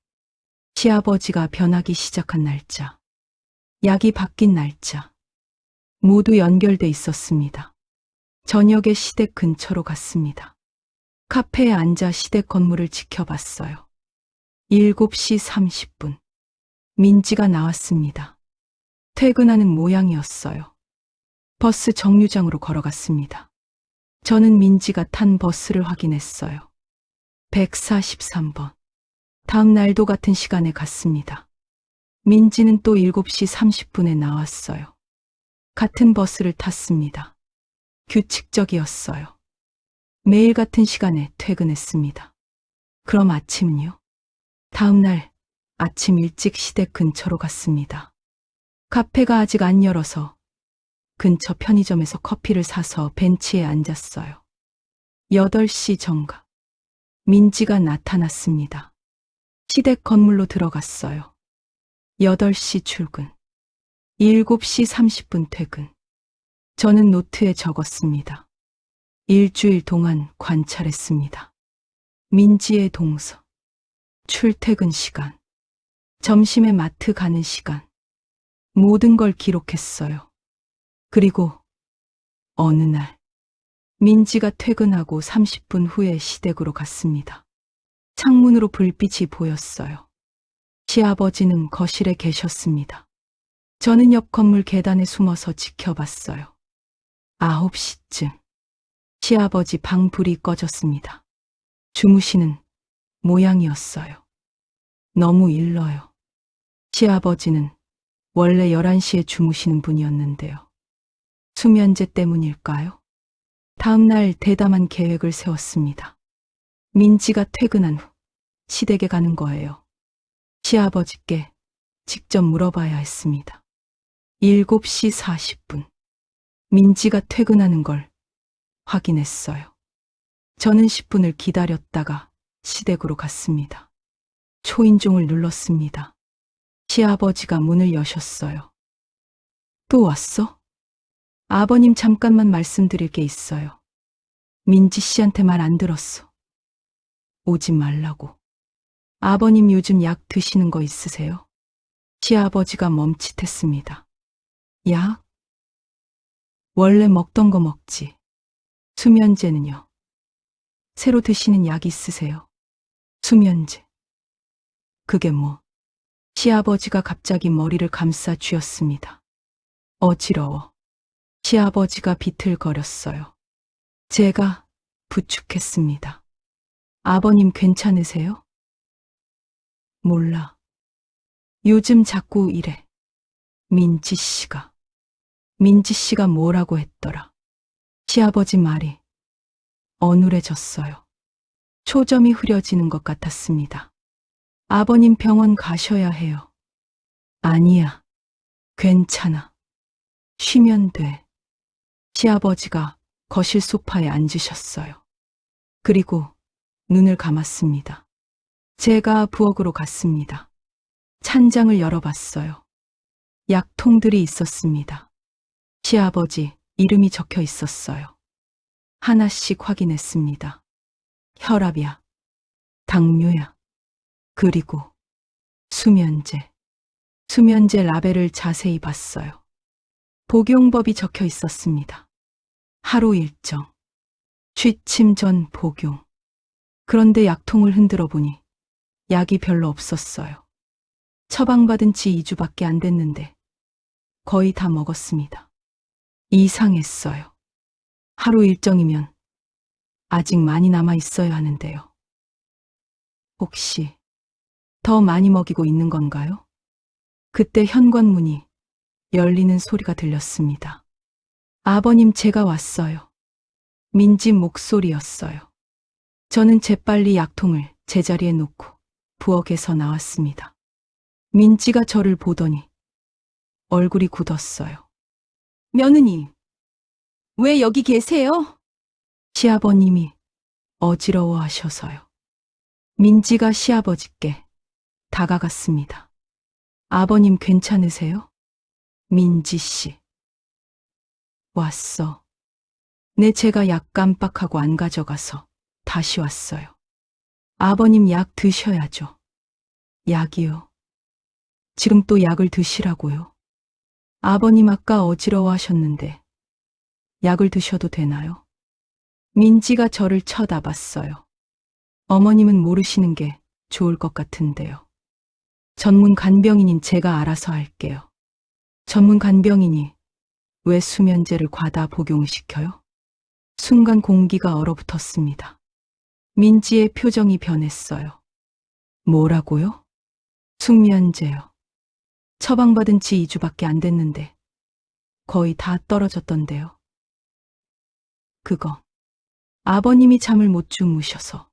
시아버지가 변하기 시작한 날짜, 약이 바뀐 날짜, 모두 연결돼 있었습니다. 저녁에 시댁 근처로 갔습니다. 카페에 앉아 시댁 건물을 지켜봤어요. 7시 30분. 민지가 나왔습니다. 퇴근하는 모양이었어요. 버스 정류장으로 걸어갔습니다. 저는 민지가 탄 버스를 확인했어요. 143번. 다음 날도 같은 시간에 갔습니다. 민지는 또 7시 30분에 나왔어요. 같은 버스를 탔습니다. 규칙적이었어요. 매일 같은 시간에 퇴근했습니다. 그럼 아침은요? 다음 날 아침 일찍 시댁 근처로 갔습니다. 카페가 아직 안 열어서 근처 편의점에서 커피를 사서 벤치에 앉았어요. 8시 정각. 민지가 나타났습니다. 시댁 건물로 들어갔어요. 8시 출근. 7시 30분 퇴근. 저는 노트에 적었습니다. 일주일 동안 관찰했습니다. 민지의 동서, 출퇴근 시간, 점심에 마트 가는 시간, 모든 걸 기록했어요. 그리고 어느 날, 민지가 퇴근하고 30분 후에 시댁으로 갔습니다. 창문으로 불빛이 보였어요. 시아버지는 거실에 계셨습니다. 저는 옆 건물 계단에 숨어서 지켜봤어요. 9시쯤. 시아버지 방 불이 꺼졌습니다. 주무시는 모양이었어요. 너무 일러요. 시아버지는 원래 11시에 주무시는 분이었는데요. 수면제 때문일까요? 다음날 대담한 계획을 세웠습니다. 민지가 퇴근한 후 시댁에 가는 거예요. 시아버지께 직접 물어봐야 했습니다. 7시 40분. 민지가 퇴근하는 걸 확인했어요. 저는 10분을 기다렸다가 시댁으로 갔습니다. 초인종을 눌렀습니다. 시아버지가 문을 여셨어요. 또 왔어? 아버님 잠깐만 말씀드릴 게 있어요. 민지 씨한테 말 안 들었어. 오지 말라고. 아버님 요즘 약 드시는 거 있으세요? 시아버지가 멈칫했습니다. 약? 원래 먹던 거 먹지. 수면제는요? 새로 드시는 약 있으세요? 수면제. 그게 뭐? 시아버지가 갑자기 머리를 감싸 쥐었습니다. 어지러워. 시아버지가 비틀거렸어요. 제가 부축했습니다. 아버님 괜찮으세요? 몰라. 요즘 자꾸 이래. 민지 씨가 뭐라고 했더라. 시아버지 말이 어눌해졌어요. 초점이 흐려지는 것 같았습니다. 아버님 병원 가셔야 해요. 아니야. 괜찮아. 쉬면 돼. 시아버지가 거실 소파에 앉으셨어요. 그리고 눈을 감았습니다. 제가 부엌으로 갔습니다. 찬장을 열어봤어요. 약통들이 있었습니다. 시아버지 이름이 적혀 있었어요. 하나씩 확인했습니다. 혈압이야. 당뇨야. 그리고 수면제. 수면제 라벨을 자세히 봤어요. 복용법이 적혀 있었습니다. 하루 일정. 취침 전 복용. 그런데 약통을 흔들어 보니 약이 별로 없었어요. 처방받은 지 2주밖에 안 됐는데 거의 다 먹었습니다. 이상했어요. 하루 일정이면 아직 많이 남아 있어야 하는데요. 혹시 더 많이 먹이고 있는 건가요? 그때 현관문이 열리는 소리가 들렸습니다. 아버님, 제가 왔어요. 민지 목소리였어요. 저는 재빨리 약통을 제자리에 놓고 부엌에서 나왔습니다. 민지가 저를 보더니 얼굴이 굳었어요. 며느님, 왜 여기 계세요? 시아버님이 어지러워하셔서요. 민지가 시아버지께 다가갔습니다. 아버님 괜찮으세요? 민지 씨. 왔어. 네, 제가 약 깜빡하고 안 가져가서 다시 왔어요. 아버님 약 드셔야죠. 약이요? 지금 또 약을 드시라고요? 아버님 아까 어지러워하셨는데 약을 드셔도 되나요? 민지가 저를 쳐다봤어요. 어머님은 모르시는 게 좋을 것 같은데요. 전문 간병인인 제가 알아서 할게요. 전문 간병인이 왜 수면제를 과다 복용시켜요? 순간 공기가 얼어붙었습니다. 민지의 표정이 변했어요. 뭐라고요? 수면제요. 처방받은 지 2주밖에 안 됐는데 거의 다 떨어졌던데요. 그거 아버님이 잠을 못 주무셔서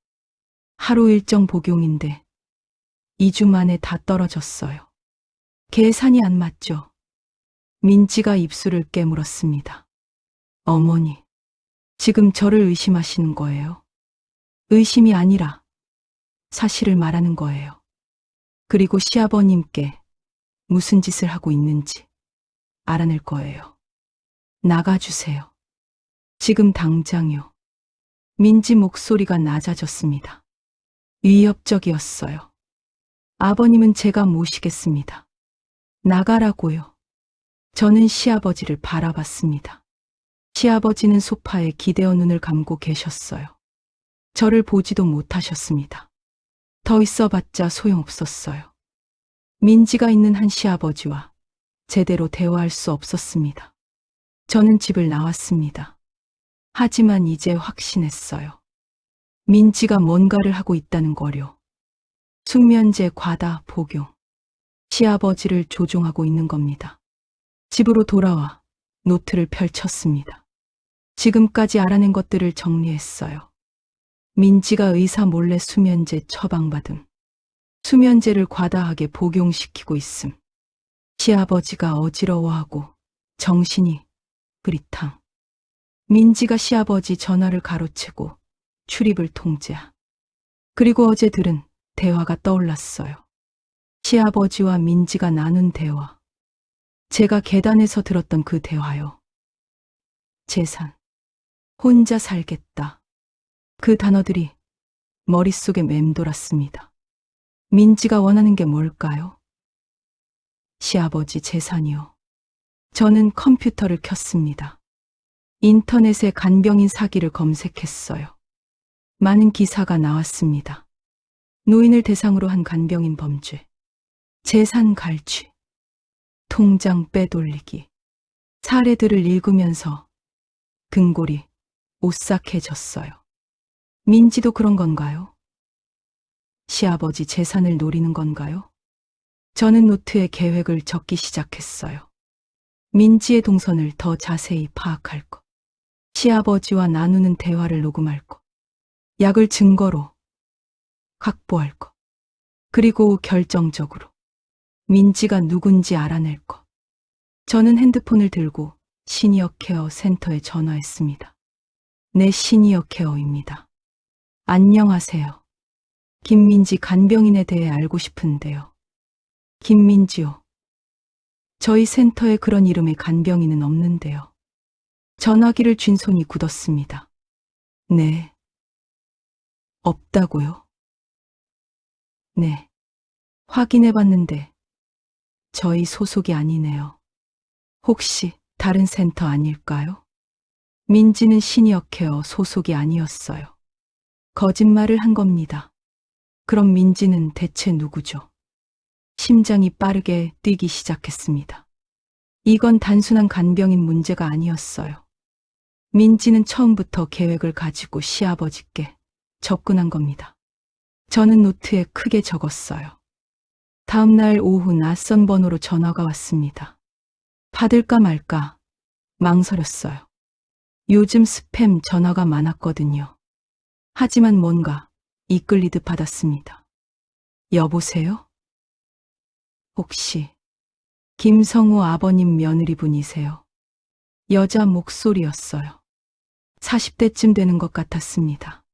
하루 일정 복용인데 2주 만에 다 떨어졌어요. 계산이 안 맞죠? 민지가 입술을 깨물었습니다. 어머니, 지금 저를 의심하시는 거예요? 의심이 아니라 사실을 말하는 거예요. 그리고 시아버님께 무슨 짓을 하고 있는지 알아낼 거예요. 나가주세요. 지금 당장요. 민지 목소리가 낮아졌습니다. 위협적이었어요. 아버님은 제가 모시겠습니다. 나가라고요. 저는 시아버지를 바라봤습니다. 시아버지는 소파에 기대어 눈을 감고 계셨어요. 저를 보지도 못하셨습니다. 더 있어봤자 소용없었어요. 민지가 있는 한 시아버지와 제대로 대화할 수 없었습니다. 저는 집을 나왔습니다. 하지만 이제 확신했어요. 민지가 뭔가를 하고 있다는 거요. 숙면제 과다 복용. 시아버지를 조종하고 있는 겁니다. 집으로 돌아와 노트를 펼쳤습니다. 지금까지 알아낸 것들을 정리했어요. 민지가 의사 몰래 수면제 처방받음. 수면제를 과다하게 복용시키고 있음. 시아버지가 어지러워하고 정신이 흐릿함. 민지가 시아버지 전화를 가로채고 출입을 통제함. 그리고 어제 들은 대화가 떠올랐어요. 시아버지와 민지가 나눈 대화. 제가 계단에서 들었던 그 대화요. 재산. 혼자 살겠다. 그 단어들이 머릿속에 맴돌았습니다. 민지가 원하는 게 뭘까요? 시아버지 재산이요. 저는 컴퓨터를 켰습니다. 인터넷에 간병인 사기를 검색했어요. 많은 기사가 나왔습니다. 노인을 대상으로 한 간병인 범죄, 재산 갈취, 통장 빼돌리기. 사례들을 읽으면서 근골이 오싹해졌어요. 민지도 그런 건가요? 시아버지 재산을 노리는 건가요? 저는 노트에 계획을 적기 시작했어요. 민지의 동선을 더 자세히 파악할 것. 시아버지와 나누는 대화를 녹음할 것. 약을 증거로 확보할 것. 그리고 결정적으로 민지가 누군지 알아낼 것. 저는 핸드폰을 들고 시니어 케어 센터에 전화했습니다. 네, 시니어 케어입니다. 안녕하세요. 김민지 간병인에 대해 알고 싶은데요. 김민지요. 저희 센터에 그런 이름의 간병인은 없는데요. 전화기를 쥔 손이 굳었습니다. 네. 없다고요? 네. 확인해봤는데 저희 소속이 아니네요. 혹시 다른 센터 아닐까요? 민지는 시니어 케어 소속이 아니었어요. 거짓말을 한 겁니다. 그럼 민지는 대체 누구죠? 심장이 빠르게 뛰기 시작했습니다. 이건 단순한 간병인 문제가 아니었어요. 민지는 처음부터 계획을 가지고 시아버지께 접근한 겁니다. 저는 노트에 크게 적었어요. 다음 날 오후 낯선 번호로 전화가 왔습니다. 받을까 말까 망설였어요. 요즘 스팸 전화가 많았거든요. 하지만 뭔가 이끌리듯 받았습니다. 여보세요? 혹시 김성우 아버님 며느리분이세요? 여자 목소리였어요. 40대쯤 되는 것 같았습니다.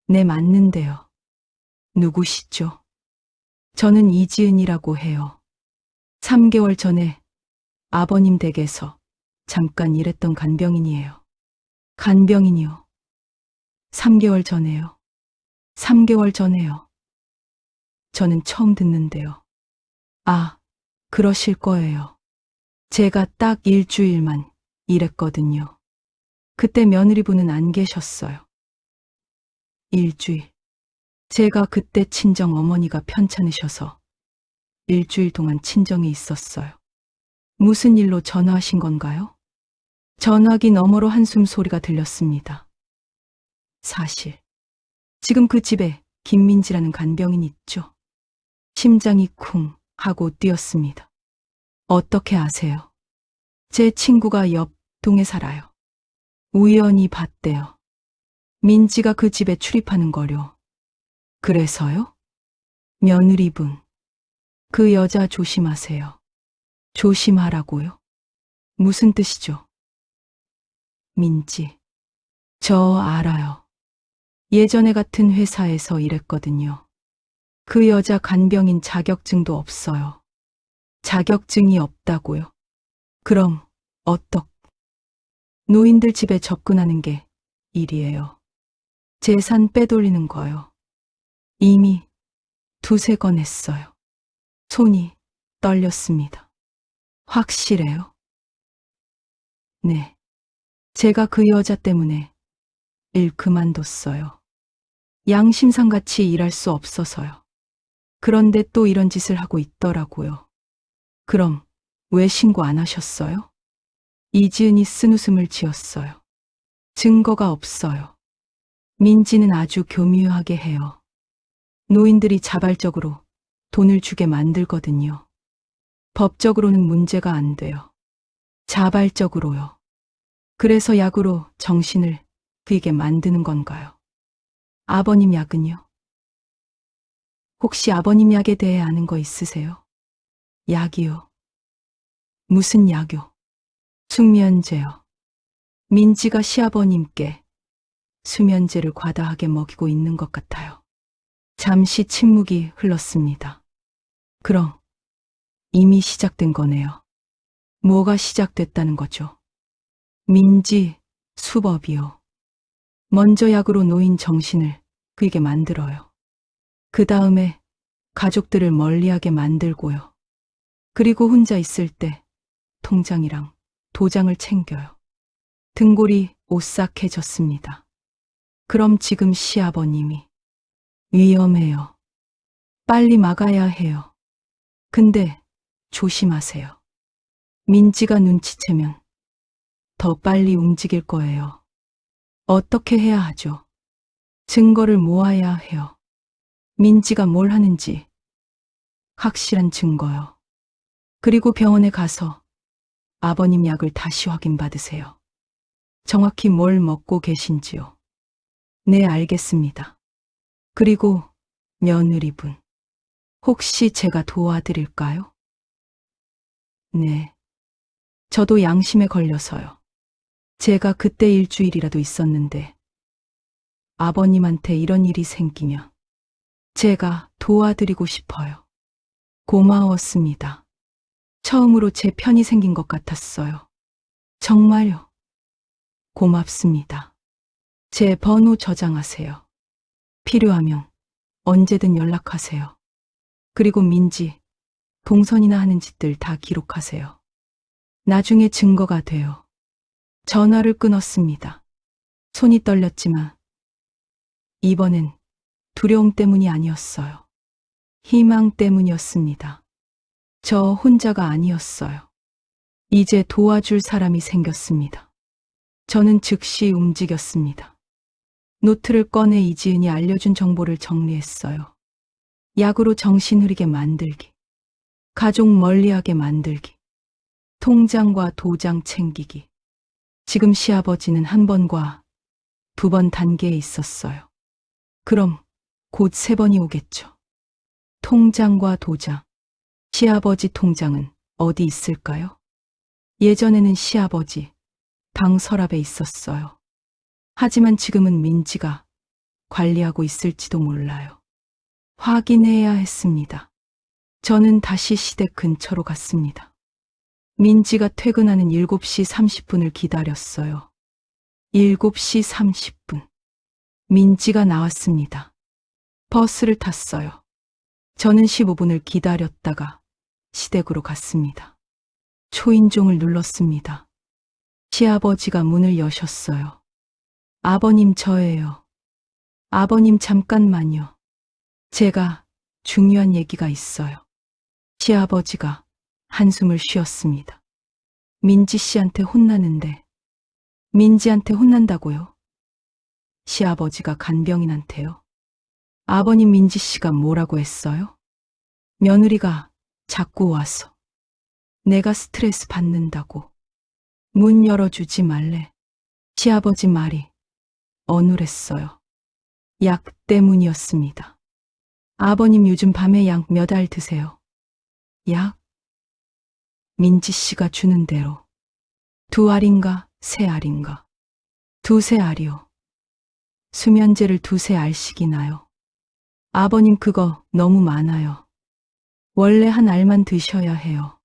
네, 맞는데요. 누구시죠? 저는 이지은이라고 해요. 3개월 전에 아버님 댁에서 잠깐 일했던 간병인이에요. 간병인이요. 3개월 전에요. 3개월 전에요. 저는 처음 듣는데요. 아, 그러실 거예요. 제가 딱 일주일만 일했거든요. 그때 며느리분은 안 계셨어요. 일주일. 제가 그때 친정 어머니가 편찮으셔서 일주일 동안 친정에 있었어요. 무슨 일로 전화하신 건가요? 전화기 너머로 한숨 소리가 들렸습니다. 사실 지금 그 집에 김민지라는 간병인 있죠. 심장이 쿵 하고 뛰었습니다. 어떻게 아세요? 제 친구가 옆 동에 살아요. 우연히 봤대요. 민지가 그 집에 출입하는 거요. 그래서요? 며느리분, 그 여자 조심하세요. 조심하라고요? 무슨 뜻이죠? 민지, 저 알아요. 예전에 같은 회사에서 일했거든요. 그 여자 간병인 자격증도 없어요. 자격증이 없다고요? 그럼 노인들 집에 접근하는 게 일이에요. 재산 빼돌리는 거요. 이미 2~3건 했어요. 손이 떨렸습니다. 확실해요? 네. 제가 그 여자 때문에 일 그만뒀어요. 양심상같이 일할 수 없어서요. 그런데 또 이런 짓을 하고 있더라고요. 그럼 왜 신고 안 하셨어요? 이지은이 쓴웃음을 지었어요. 증거가 없어요. 민지는 아주 교묘하게 해요. 노인들이 자발적으로 돈을 주게 만들거든요. 법적으로는 문제가 안 돼요. 자발적으로요. 그래서 약으로 정신을 비게 만드는 건가요? 아버님 약은요? 혹시 아버님 약에 대해 아는 거 있으세요? 약이요? 무슨 약요? 숙면제요. 민지가 시아버님께 수면제를 과다하게 먹이고 있는 것 같아요. 잠시 침묵이 흘렀습니다. 그럼 이미 시작된 거네요. 뭐가 시작됐다는 거죠? 민지, 수법이요. 먼저 약으로 노인 정신을 그게 만들어요. 그 다음에 가족들을 멀리하게 만들고요. 그리고 혼자 있을 때 통장이랑 도장을 챙겨요. 등골이 오싹해졌습니다. 그럼 지금 시아버님이 위험해요. 빨리 막아야 해요. 근데 조심하세요. 민지가 눈치채면 더 빨리 움직일 거예요. 어떻게 해야 하죠? 증거를 모아야 해요. 민지가 뭘 하는지 확실한 증거요. 그리고 병원에 가서 아버님 약을 다시 확인받으세요. 정확히 뭘 먹고 계신지요? 네, 알겠습니다. 그리고 며느리분, 혹시 제가 도와드릴까요? 네. 저도 양심에 걸려서요. 제가 그때 일주일이라도 있었는데 아버님한테 이런 일이 생기면 제가 도와드리고 싶어요. 고마웠습니다. 처음으로 제 편이 생긴 것 같았어요. 정말요. 고맙습니다. 제 번호 저장하세요. 필요하면 언제든 연락하세요. 그리고 민지, 동선이나 하는 짓들 다 기록하세요. 나중에 증거가 돼요. 전화를 끊었습니다. 손이 떨렸지만 이번엔 두려움 때문이 아니었어요. 희망 때문이었습니다. 저 혼자가 아니었어요. 이제 도와줄 사람이 생겼습니다. 저는 즉시 움직였습니다. 노트를 꺼내 이지은이 알려준 정보를 정리했어요. 약으로 정신 흐리게 만들기, 가족 멀리하게 만들기, 통장과 도장 챙기기. 지금 시아버지는 한 번과 두 번 단계에 있었어요. 그럼 곧 세 번이 오겠죠. 통장과 도장. 시아버지 통장은 어디 있을까요? 예전에는 시아버지 방 서랍에 있었어요. 하지만 지금은 민지가 관리하고 있을지도 몰라요. 확인해야 했습니다. 저는 다시 시댁 근처로 갔습니다. 민지가 퇴근하는 7시 30분을 기다렸어요. 7시 30분. 민지가 나왔습니다. 버스를 탔어요. 저는 15분을 기다렸다가 시댁으로 갔습니다. 초인종을 눌렀습니다. 시아버지가 문을 여셨어요. 아버님, 저예요. 아버님, 잠깐만요. 제가 중요한 얘기가 있어요. 시아버지가 한숨을 쉬었습니다. 민지 씨한테 혼나는데. 민지한테 혼난다고요? 시아버지가 간병인한테요? 아버님, 민지 씨가 뭐라고 했어요? 며느리가 자꾸 와서 내가 스트레스 받는다고 문 열어주지 말래. 시아버지 말이 어눌했어요. 약 때문이었습니다. 아버님, 요즘 밤에 약 몇 알 드세요? 약? 민지 씨가 주는 대로 2알인가 3알인가? 2-3알이요. 수면제를 2-3알씩이나요. 아버님, 그거 너무 많아요. 원래 1알만 드셔야 해요.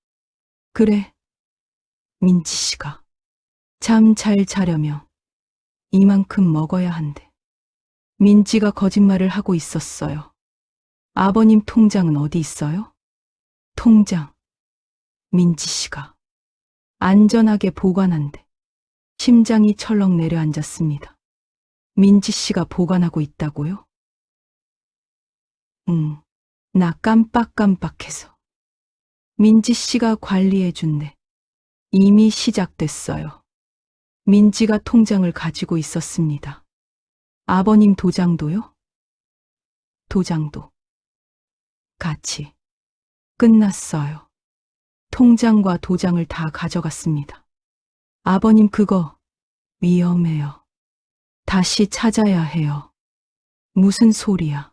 그래. 민지 씨가 잠 잘 자려면 이만큼 먹어야 한대. 민지가 거짓말을 하고 있었어요. 아버님, 통장은 어디 있어요? 통장. 민지 씨가 안전하게 보관한대. 심장이 철렁 내려앉았습니다. 민지 씨가 보관하고 있다고요? 나 깜빡깜빡해서. 민지 씨가 관리해 준대. 이미 시작됐어요. 민지가 통장을 가지고 있었습니다. 아버님 도장도요? 도장도. 같이. 끝났어요. 통장과 도장을 다 가져갔습니다. 아버님 그거 위험해요. 다시 찾아야 해요. 무슨 소리야.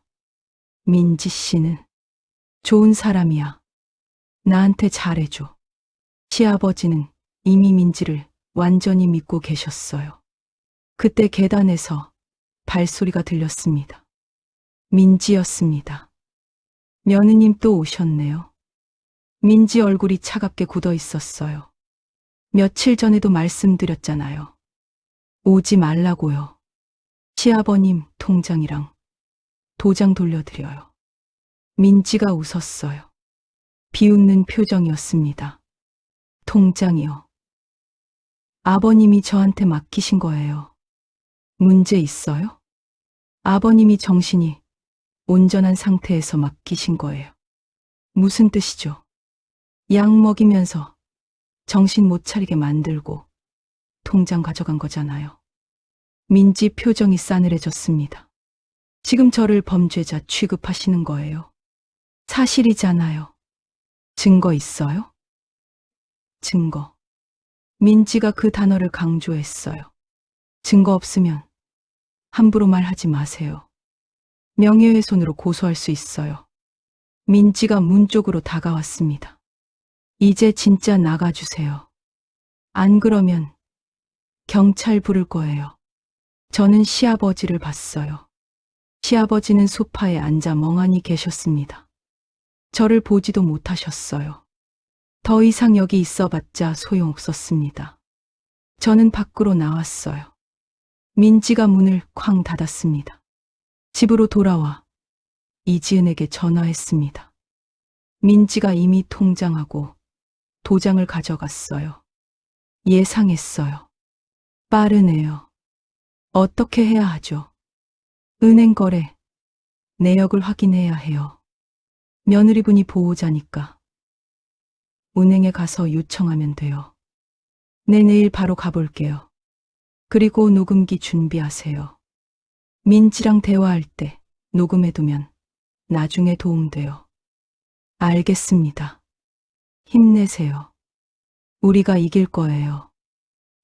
민지 씨는 좋은 사람이야. 나한테 잘해줘. 시아버지는 이미 민지를 완전히 믿고 계셨어요. 그때 계단에서 발소리가 들렸습니다. 민지였습니다. 며느님 또 오셨네요. 민지 얼굴이 차갑게 굳어 있었어요. 며칠 전에도 말씀드렸잖아요. 오지 말라고요. 시아버님 통장이랑 도장 돌려드려요. 민지가 웃었어요. 비웃는 표정이었습니다. 통장이요. 아버님이 저한테 맡기신 거예요. 문제 있어요? 아버님이 정신이 온전한 상태에서 맡기신 거예요. 무슨 뜻이죠? 약 먹이면서 정신 못 차리게 만들고 통장 가져간 거잖아요. 민지 표정이 싸늘해졌습니다. 지금 저를 범죄자 취급하시는 거예요. 사실이잖아요. 증거 있어요? 증거. 민지가 그 단어를 강조했어요. 증거 없으면 함부로 말하지 마세요. 명예훼손으로 고소할 수 있어요. 민지가 문 쪽으로 다가왔습니다. 이제 진짜 나가주세요. 안 그러면 경찰 부를 거예요. 저는 시아버지를 봤어요. 시아버지는 소파에 앉아 멍하니 계셨습니다. 저를 보지도 못하셨어요. 더 이상 여기 있어봤자 소용없었습니다. 저는 밖으로 나왔어요. 민지가 문을 쾅 닫았습니다. 집으로 돌아와 이지은에게 전화했습니다. 민지가 이미 통장하고 도장을 가져갔어요. 예상했어요. 빠르네요. 어떻게 해야 하죠? 은행 거래, 내역을 확인해야 해요. 며느리분이 보호자니까. 은행에 가서 요청하면 돼요. 네, 내일 바로 가볼게요. 그리고 녹음기 준비하세요. 민지랑 대화할 때 녹음해두면 나중에 도움돼요. 알겠습니다. 힘내세요. 우리가 이길 거예요.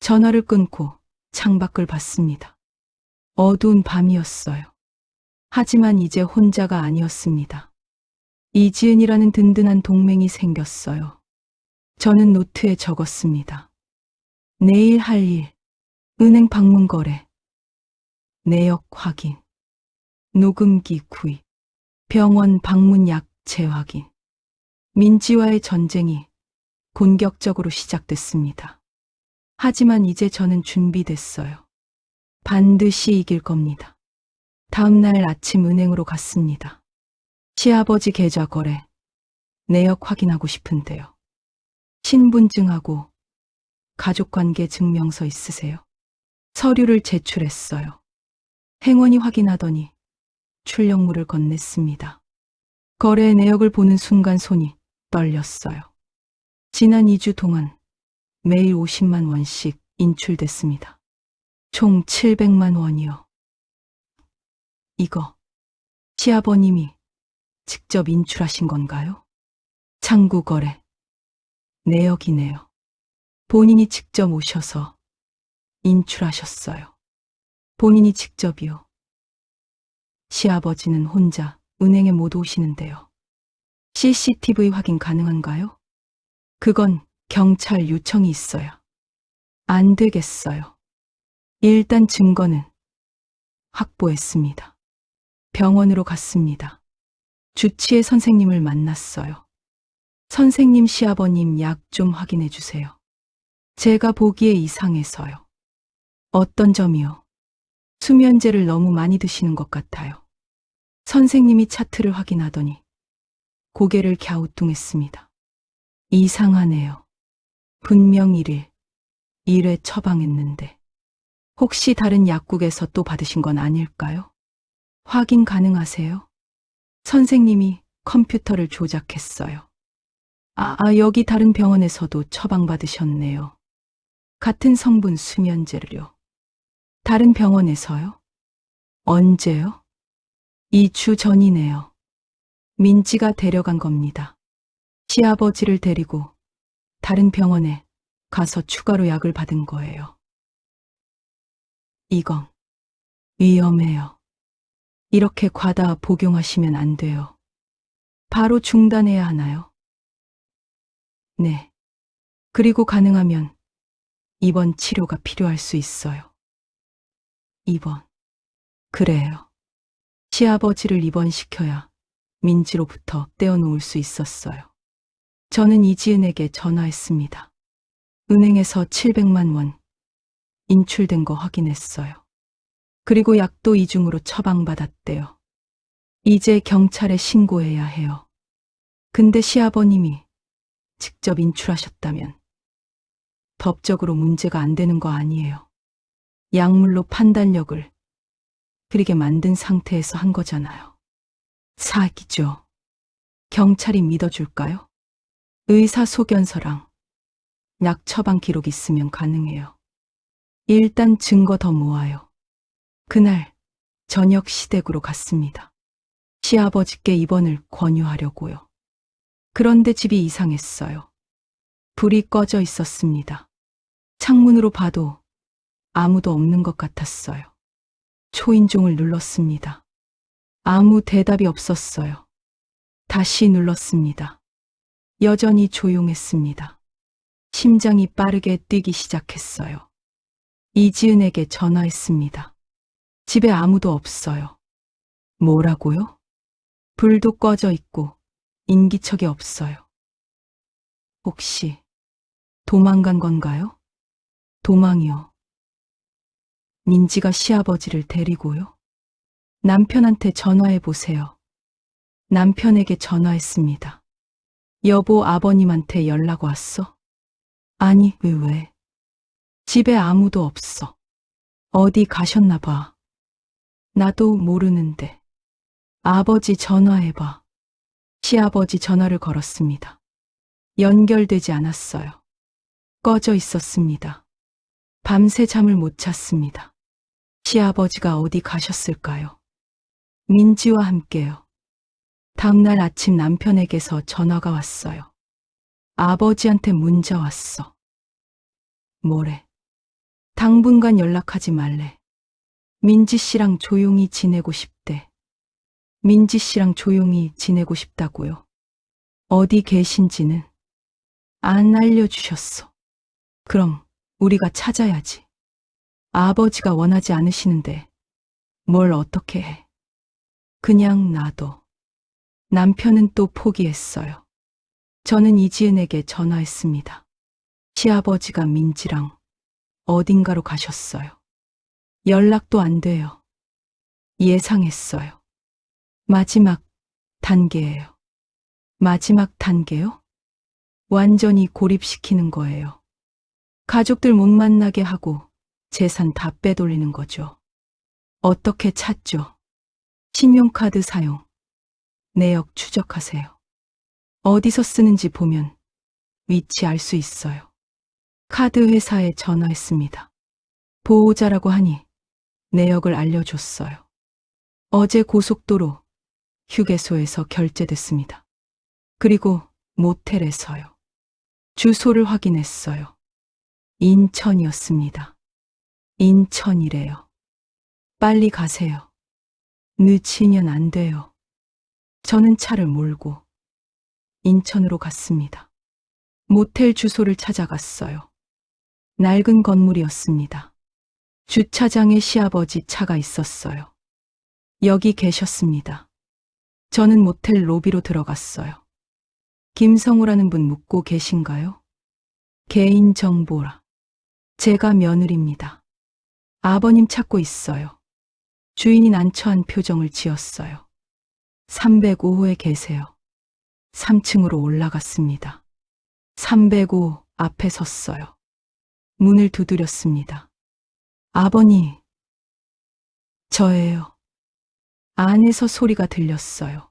전화를 끊고 창밖을 봤습니다. 어두운 밤이었어요. 하지만 이제 혼자가 아니었습니다. 이지은이라는 든든한 동맹이 생겼어요. 저는 노트에 적었습니다. 내일 할 일, 은행 방문 거래, 내역 확인, 녹음기 구입, 병원 방문 약 재확인. 민지와의 전쟁이 본격적으로 시작됐습니다. 하지만 이제 저는 준비됐어요. 반드시 이길 겁니다. 다음 날 아침 은행으로 갔습니다. 시아버지 계좌 거래, 내역 확인하고 싶은데요. 신분증하고 가족관계 증명서 있으세요? 서류를 제출했어요. 행원이 확인하더니 출력물을 건넸습니다. 거래 내역을 보는 순간 손이 떨렸어요. 지난 2주 동안 매일 50만 원씩 인출됐습니다. 총 700만 원이요. 이거 시아버님이 직접 인출하신 건가요? 창구 거래 내역이네요. 본인이 직접 오셔서 인출하셨어요. 본인이 직접이요. 시아버지는 혼자 은행에 못 오시는데요. CCTV 확인 가능한가요? 그건 경찰 요청이 있어야. 안 되겠어요. 일단 증거는 확보했습니다. 병원으로 갔습니다. 주치의 선생님을 만났어요. 선생님, 시아버님 약 좀 확인해 주세요. 제가 보기에 이상해서요. 어떤 점이요? 수면제를 너무 많이 드시는 것 같아요. 선생님이 차트를 확인하더니 고개를 갸우뚱했습니다. 이상하네요. 분명 1회 처방했는데 혹시 다른 약국에서 또 받으신 건 아닐까요? 확인 가능하세요? 선생님이 컴퓨터를 조작했어요. 여기 다른 병원에서도 처방받으셨네요. 같은 성분 수면제를요. 다른 병원에서요? 언제요? 2주 전이네요. 민지가 데려간 겁니다. 시아버지를 데리고 다른 병원에 가서 추가로 약을 받은 거예요. 이건 위험해요. 이렇게 과다 복용하시면 안 돼요. 바로 중단해야 하나요? 네. 그리고 가능하면 입원 치료가 필요할 수 있어요. 입원. 그래요. 시아버지를 입원시켜야 민지로부터 떼어놓을 수 있었어요. 저는 이지은에게 전화했습니다. 은행에서 700만 원 인출된 거 확인했어요. 그리고 약도 이중으로 처방받았대요. 이제 경찰에 신고해야 해요. 근데 시아버님이 직접 인출하셨다면 법적으로 문제가 안 되는 거 아니에요. 약물로 판단력을 흐리게 만든 상태에서 한 거잖아요. 사기죠. 경찰이 믿어줄까요? 의사소견서랑 약 처방 기록 있으면 가능해요. 일단 증거 더 모아요. 그날 저녁 시댁으로 갔습니다. 시아버지께 입원을 권유하려고요. 그런데 집이 이상했어요. 불이 꺼져 있었습니다. 창문으로 봐도 아무도 없는 것 같았어요. 초인종을 눌렀습니다. 아무 대답이 없었어요. 다시 눌렀습니다. 여전히 조용했습니다. 심장이 빠르게 뛰기 시작했어요. 이지은에게 전화했습니다. 집에 아무도 없어요. 뭐라고요? 불도 꺼져 있고 인기척이 없어요. 혹시 도망간 건가요? 도망이요. 민지가 시아버지를 데리고요. 남편한테 전화해 보세요. 남편에게 전화했습니다. 여보, 아버님한테 연락 왔어? 아니, 왜? 집에 아무도 없어. 어디 가셨나 봐. 나도 모르는데. 아버지 전화해봐. 시아버지 전화를 걸었습니다. 연결되지 않았어요. 꺼져 있었습니다. 밤새 잠을 못 잤습니다. 시아버지가 어디 가셨을까요? 민지와 함께요. 다음날 아침 남편에게서 전화가 왔어요. 아버지한테 문자 왔어. 뭐래? 당분간 연락하지 말래. 민지 씨랑 조용히 지내고 싶대. 민지 씨랑 조용히 지내고 싶다고요. 어디 계신지는 안 알려주셨어. 그럼 우리가 찾아야지. 아버지가 원하지 않으시는데 뭘 어떻게 해. 그냥 놔둬. 남편은 또 포기했어요. 저는 이지은에게 전화했습니다. 시아버지가 민지랑 어딘가로 가셨어요. 연락도 안 돼요. 예상했어요. 마지막 단계예요. 마지막 단계요? 완전히 고립시키는 거예요. 가족들 못 만나게 하고 재산 다 빼돌리는 거죠. 어떻게 찾죠? 신용카드 사용, 내역 추적하세요. 어디서 쓰는지 보면 위치 알 수 있어요. 카드 회사에 전화했습니다. 보호자라고 하니 내역을 알려줬어요. 어제 고속도로 휴게소에서 결제됐습니다. 그리고 모텔에서요. 주소를 확인했어요. 인천이었습니다. 인천이래요. 빨리 가세요. 늦으면 안 돼요. 저는 차를 몰고 인천으로 갔습니다. 모텔 주소를 찾아갔어요. 낡은 건물이었습니다. 주차장에 시아버지 차가 있었어요. 여기 계셨습니다. 저는 모텔 로비로 들어갔어요. 김성우라는 분 묻고 계신가요? 개인정보라. 제가 며느리입니다. 아버님 찾고 있어요. 주인이 난처한 표정을 지었어요. 305호에 계세요. 3층으로 올라갔습니다. 305 앞에 섰어요. 문을 두드렸습니다. 아버님, 저예요. 안에서 소리가 들렸어요.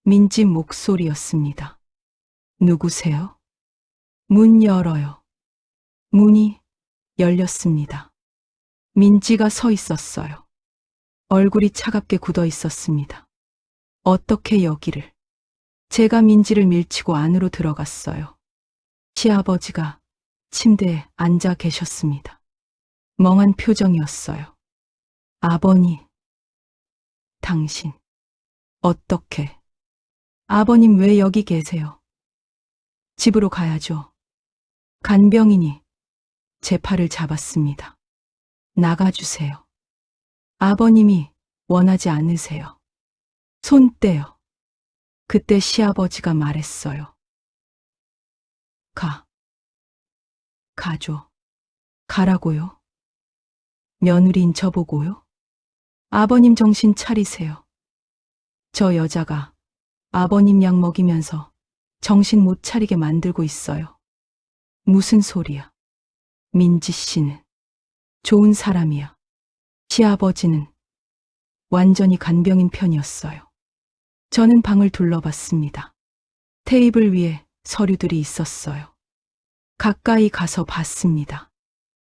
민지 목소리였습니다. 누구세요? 문 열어요. 문이 열렸습니다. 민지가 서 있었어요. 얼굴이 차갑게 굳어 있었습니다. 어떻게 여기를? 제가 민지를 밀치고 안으로 들어갔어요. 시아버지가 침대에 앉아 계셨습니다. 멍한 표정이었어요. 아버니, 당신, 어떻게? 아버님 왜 여기 계세요? 집으로 가야죠. 간병인이 제 팔을 잡았습니다. 나가주세요. 아버님이 원하지 않으세요. 손 떼요. 그때 시아버지가 말했어요. 가죠. 가라고요. 며느리인 저보고요. 아버님 정신 차리세요. 저 여자가 아버님 약 먹이면서 정신 못 차리게 만들고 있어요. 무슨 소리야. 민지 씨는 좋은 사람이야. 시아버지는 완전히 간병인 편이었어요. 저는 방을 둘러봤습니다. 테이블 위에 서류들이 있었어요. 가까이 가서 봤습니다.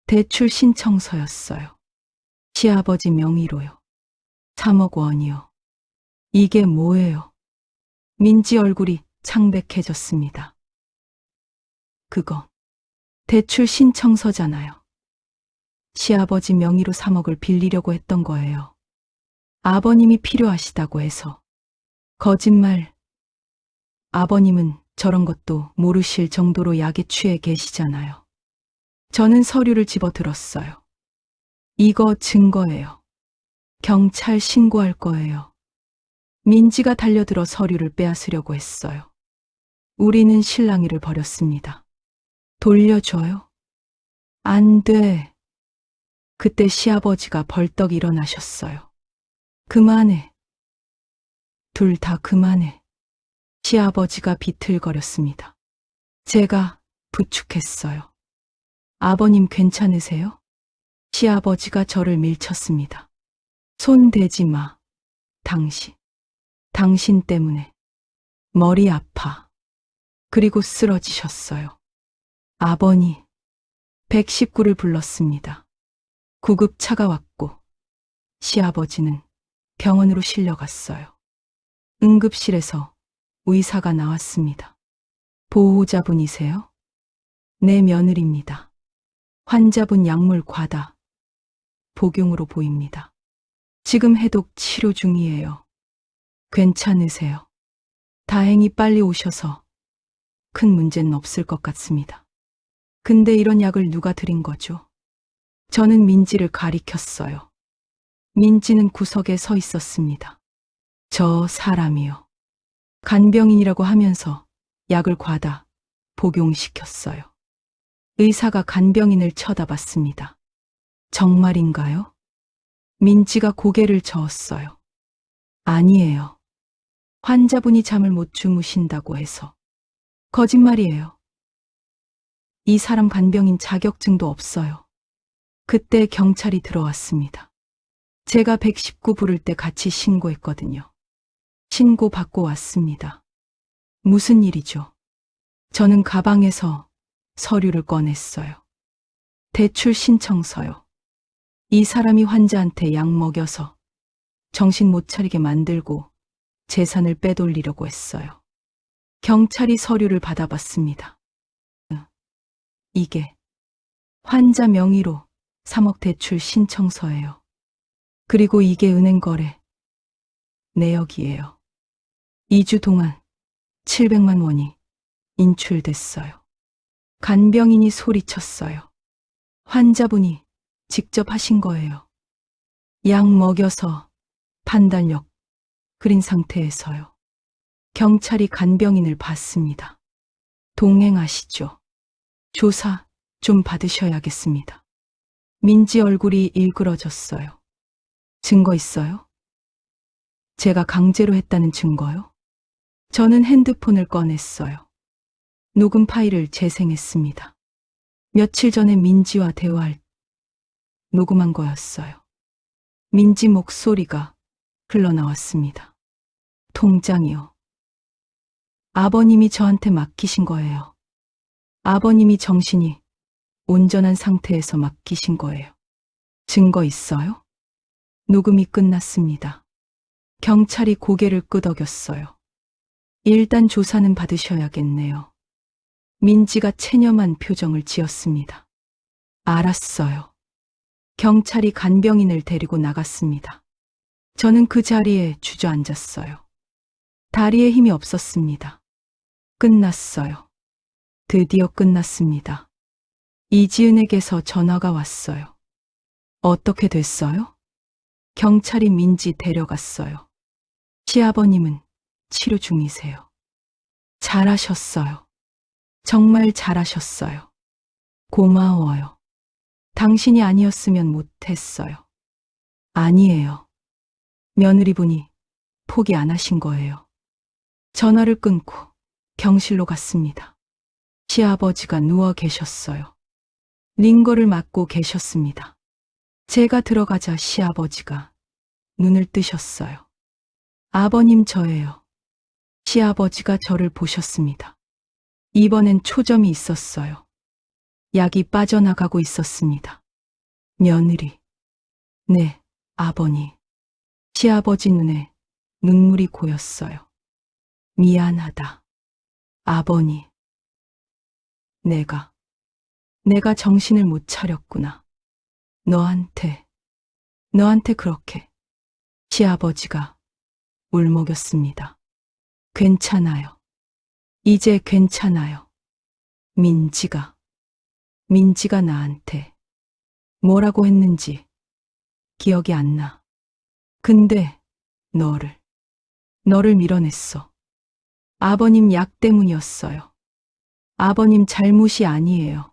대출 신청서였어요. 시아버지 명의로요. 3억 원이요. 이게 뭐예요? 민지 얼굴이 창백해졌습니다. 그거 대출 신청서잖아요. 시아버지 명의로 3억을 빌리려고 했던 거예요. 아버님이 필요하시다고 해서. 거짓말. 아버님은 저런 것도 모르실 정도로 약에 취해 계시잖아요. 저는 서류를 집어들었어요. 이거 증거예요. 경찰 신고할 거예요. 민지가 달려들어 서류를 빼앗으려고 했어요. 우리는 실랑이를 벌였습니다. 돌려줘요? 안 돼. 그때 시아버지가 벌떡 일어나셨어요. 그만해. 둘 다 그만해. 시아버지가 비틀거렸습니다. 제가 부축했어요. 아버님 괜찮으세요? 시아버지가 저를 밀쳤습니다. 손 대지 마. 당신 때문에 머리 아파. 그리고 쓰러지셨어요. 아버니, 119를 불렀습니다. 구급차가 왔고 시아버지는 병원으로 실려갔어요. 응급실에서 의사가 나왔습니다. 보호자분이세요? 네, 며느리입니다. 환자분 약물 과다 복용으로 보입니다. 지금 해독 치료 중이에요. 괜찮으세요? 다행히 빨리 오셔서 큰 문제는 없을 것 같습니다. 근데 이런 약을 누가 드린 거죠? 저는 민지를 가리켰어요. 민지는 구석에 서 있었습니다. 저 사람이요. 간병인이라고 하면서 약을 과다 복용시켰어요. 의사가 간병인을 쳐다봤습니다. 정말인가요? 민지가 고개를 저었어요. 아니에요. 환자분이 잠을 못 주무신다고 해서. 거짓말이에요. 이 사람 간병인 자격증도 없어요. 그때 경찰이 들어왔습니다. 제가 119 부를 때 같이 신고했거든요. 신고 받고 왔습니다. 무슨 일이죠? 저는 가방에서 서류를 꺼냈어요. 대출 신청서요. 이 사람이 환자한테 약 먹여서 정신 못 차리게 만들고 재산을 빼돌리려고 했어요. 경찰이 서류를 받아봤습니다. 이게 환자 명의로 3억 대출 신청서예요. 그리고 이게 은행 거래 내역이에요. 2주 동안 700만 원이 인출됐어요. 간병인이 소리쳤어요. 환자분이 직접 하신 거예요. 약 먹여서 판단력 그린 상태에서요. 경찰이 간병인을 봤습니다. 동행하시죠. 조사 좀 받으셔야겠습니다. 민지 얼굴이 일그러졌어요. 증거 있어요? 제가 강제로 했다는 증거요? 저는 핸드폰을 꺼냈어요. 녹음 파일을 재생했습니다. 며칠 전에 민지와 대화할 녹음한 거였어요. 민지 목소리가 흘러나왔습니다. 통장이요. 아버님이 저한테 맡기신 거예요. 아버님이 정신이 온전한 상태에서 맡기신 거예요. 증거 있어요? 녹음이 끝났습니다. 경찰이 고개를 끄덕였어요. 일단 조사는 받으셔야겠네요. 민지가 체념한 표정을 지었습니다. 알았어요. 경찰이 간병인을 데리고 나갔습니다. 저는 그 자리에 주저앉았어요. 다리에 힘이 없었습니다. 끝났어요. 드디어 끝났습니다. 이지은에게서 전화가 왔어요. 어떻게 됐어요? 경찰이 민지 데려갔어요. 시아버님은 치료 중이세요. 잘하셨어요. 정말 잘하셨어요. 고마워요. 당신이 아니었으면 못했어요. 아니에요. 며느리분이 포기 안 하신 거예요. 전화를 끊고 경실로 갔습니다. 시아버지가 누워 계셨어요. 링거를 맞고 계셨습니다. 제가 들어가자 시아버지가 눈을 뜨셨어요. 아버님 저예요. 시아버지가 저를 보셨습니다. 이번엔 초점이 있었어요. 약이 빠져나가고 있었습니다. 며느리. 네, 아버니. 시아버지 눈에 눈물이 고였어요. 미안하다. 아버니. 내가 정신을 못 차렸구나. 너한테 그렇게. 시아버지가 울먹였습니다. 괜찮아요. 이제 괜찮아요. 민지가 나한테 뭐라고 했는지 기억이 안 나. 근데 너를 밀어냈어. 아버님 약 때문이었어요. 아버님 잘못이 아니에요.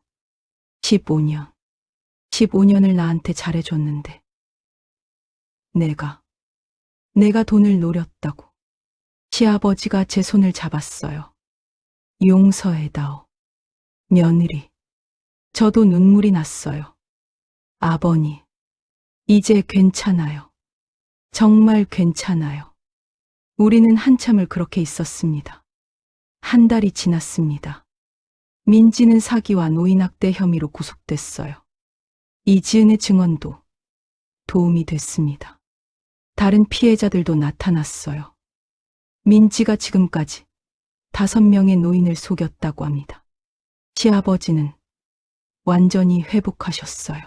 15년을 나한테 잘해줬는데. 내가 돈을 노렸다고. 시아버지가 제 손을 잡았어요. 용서해다오. 며느리. 저도 눈물이 났어요. 아버니. 이제 괜찮아요. 정말 괜찮아요. 우리는 한참을 그렇게 있었습니다. 한 달이 지났습니다. 민지는 사기와 노인학대 혐의로 구속됐어요. 이지은의 증언도 도움이 됐습니다. 다른 피해자들도 나타났어요. 민지가 지금까지 5명의 노인을 속였다고 합니다. 시아버지는 완전히 회복하셨어요.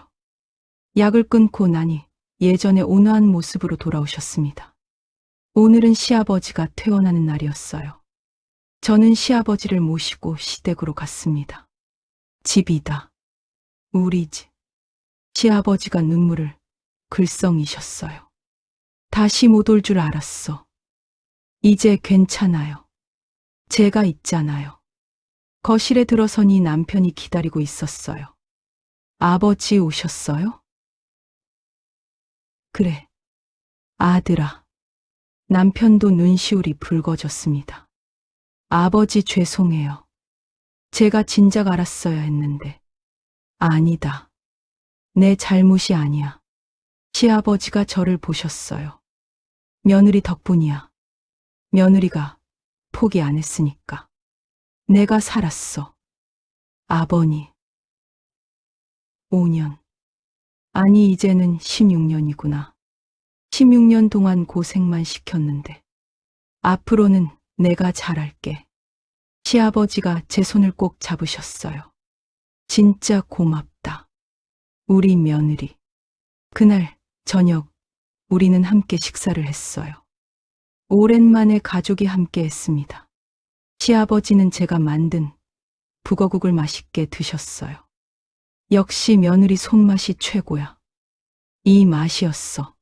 약을 끊고 나니 예전의 온화한 모습으로 돌아오셨습니다. 오늘은 시아버지가 퇴원하는 날이었어요. 저는 시아버지를 모시고 시댁으로 갔습니다. 집이다. 우리 집. 시아버지가 눈물을 글썽이셨어요. 다시 못 올 줄 알았어. 이제 괜찮아요. 제가 있잖아요. 거실에 들어서니 남편이 기다리고 있었어요. 아버지 오셨어요? 그래. 아들아. 남편도 눈시울이 붉어졌습니다. 아버지 죄송해요. 제가 진작 알았어야 했는데. 아니다. 내 잘못이 아니야. 시아버지가 저를 보셨어요. 며느리 덕분이야. 며느리가 포기 안 했으니까. 내가 살았어. 아버니. 5년. 아니 이제는 16년이구나. 16년 동안 고생만 시켰는데. 앞으로는 내가 잘할게. 시아버지가 제 손을 꼭 잡으셨어요. 진짜 고맙다. 우리 며느리. 그날 저녁 우리는 함께 식사를 했어요. 오랜만에 가족이 함께 했습니다. 시아버지는 제가 만든 북어국을 맛있게 드셨어요. 역시 며느리 손맛이 최고야. 이 맛이었어.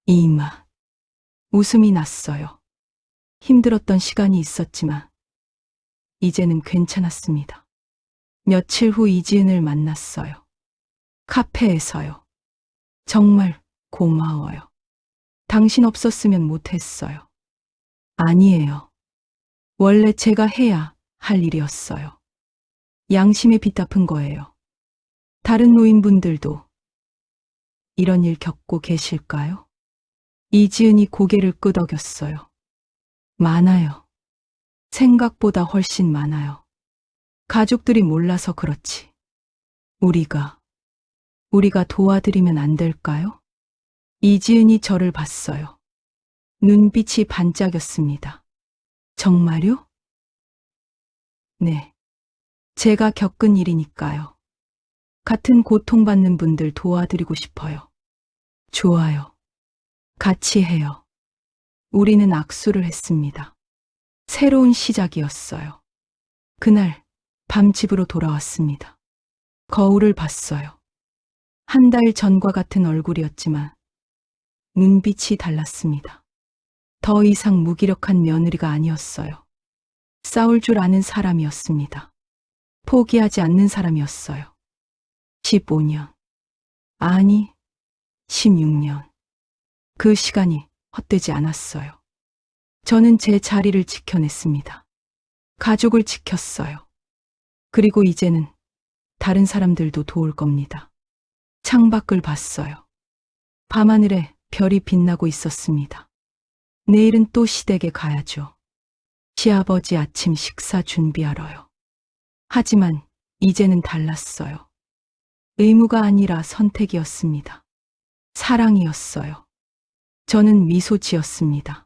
이 맛. 웃음이 났어요. 힘들었던 시간이 있었지만 이제는 괜찮았습니다. 며칠 후 이지은을 만났어요. 카페에서요. 정말 고마워요. 당신 없었으면 못했어요. 아니에요. 원래 제가 해야 할 일이었어요. 양심에 빚갚은 거예요. 다른 노인분들도 이런 일 겪고 계실까요? 이지은이 고개를 끄덕였어요. 많아요. 생각보다 훨씬 많아요. 가족들이 몰라서 그렇지. 우리가 도와드리면 안 될까요? 이지은이 저를 봤어요. 눈빛이 반짝였습니다. 정말요? 네. 제가 겪은 일이니까요. 같은 고통받는 분들 도와드리고 싶어요. 좋아요. 같이 해요. 우리는 악수를 했습니다. 새로운 시작이었어요. 그날 밤 집으로 돌아왔습니다. 거울을 봤어요. 한 달 전과 같은 얼굴이었지만 눈빛이 달랐습니다. 더 이상 무기력한 며느리가 아니었어요. 싸울 줄 아는 사람이었습니다. 포기하지 않는 사람이었어요. 15년. 아니, 16년. 그 시간이 헛되지 않았어요. 저는 제 자리를 지켜냈습니다. 가족을 지켰어요. 그리고 이제는 다른 사람들도 도울 겁니다. 창밖을 봤어요. 밤하늘에 별이 빛나고 있었습니다. 내일은 또 시댁에 가야죠. 시아버지 아침 식사 준비하러요. 하지만 이제는 달랐어요. 의무가 아니라 선택이었습니다. 사랑이었어요. 저는 미소 지었습니다.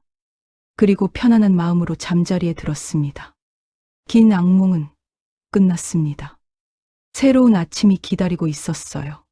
그리고 편안한 마음으로 잠자리에 들었습니다. 긴 악몽은 끝났습니다. 새로운 아침이 기다리고 있었어요.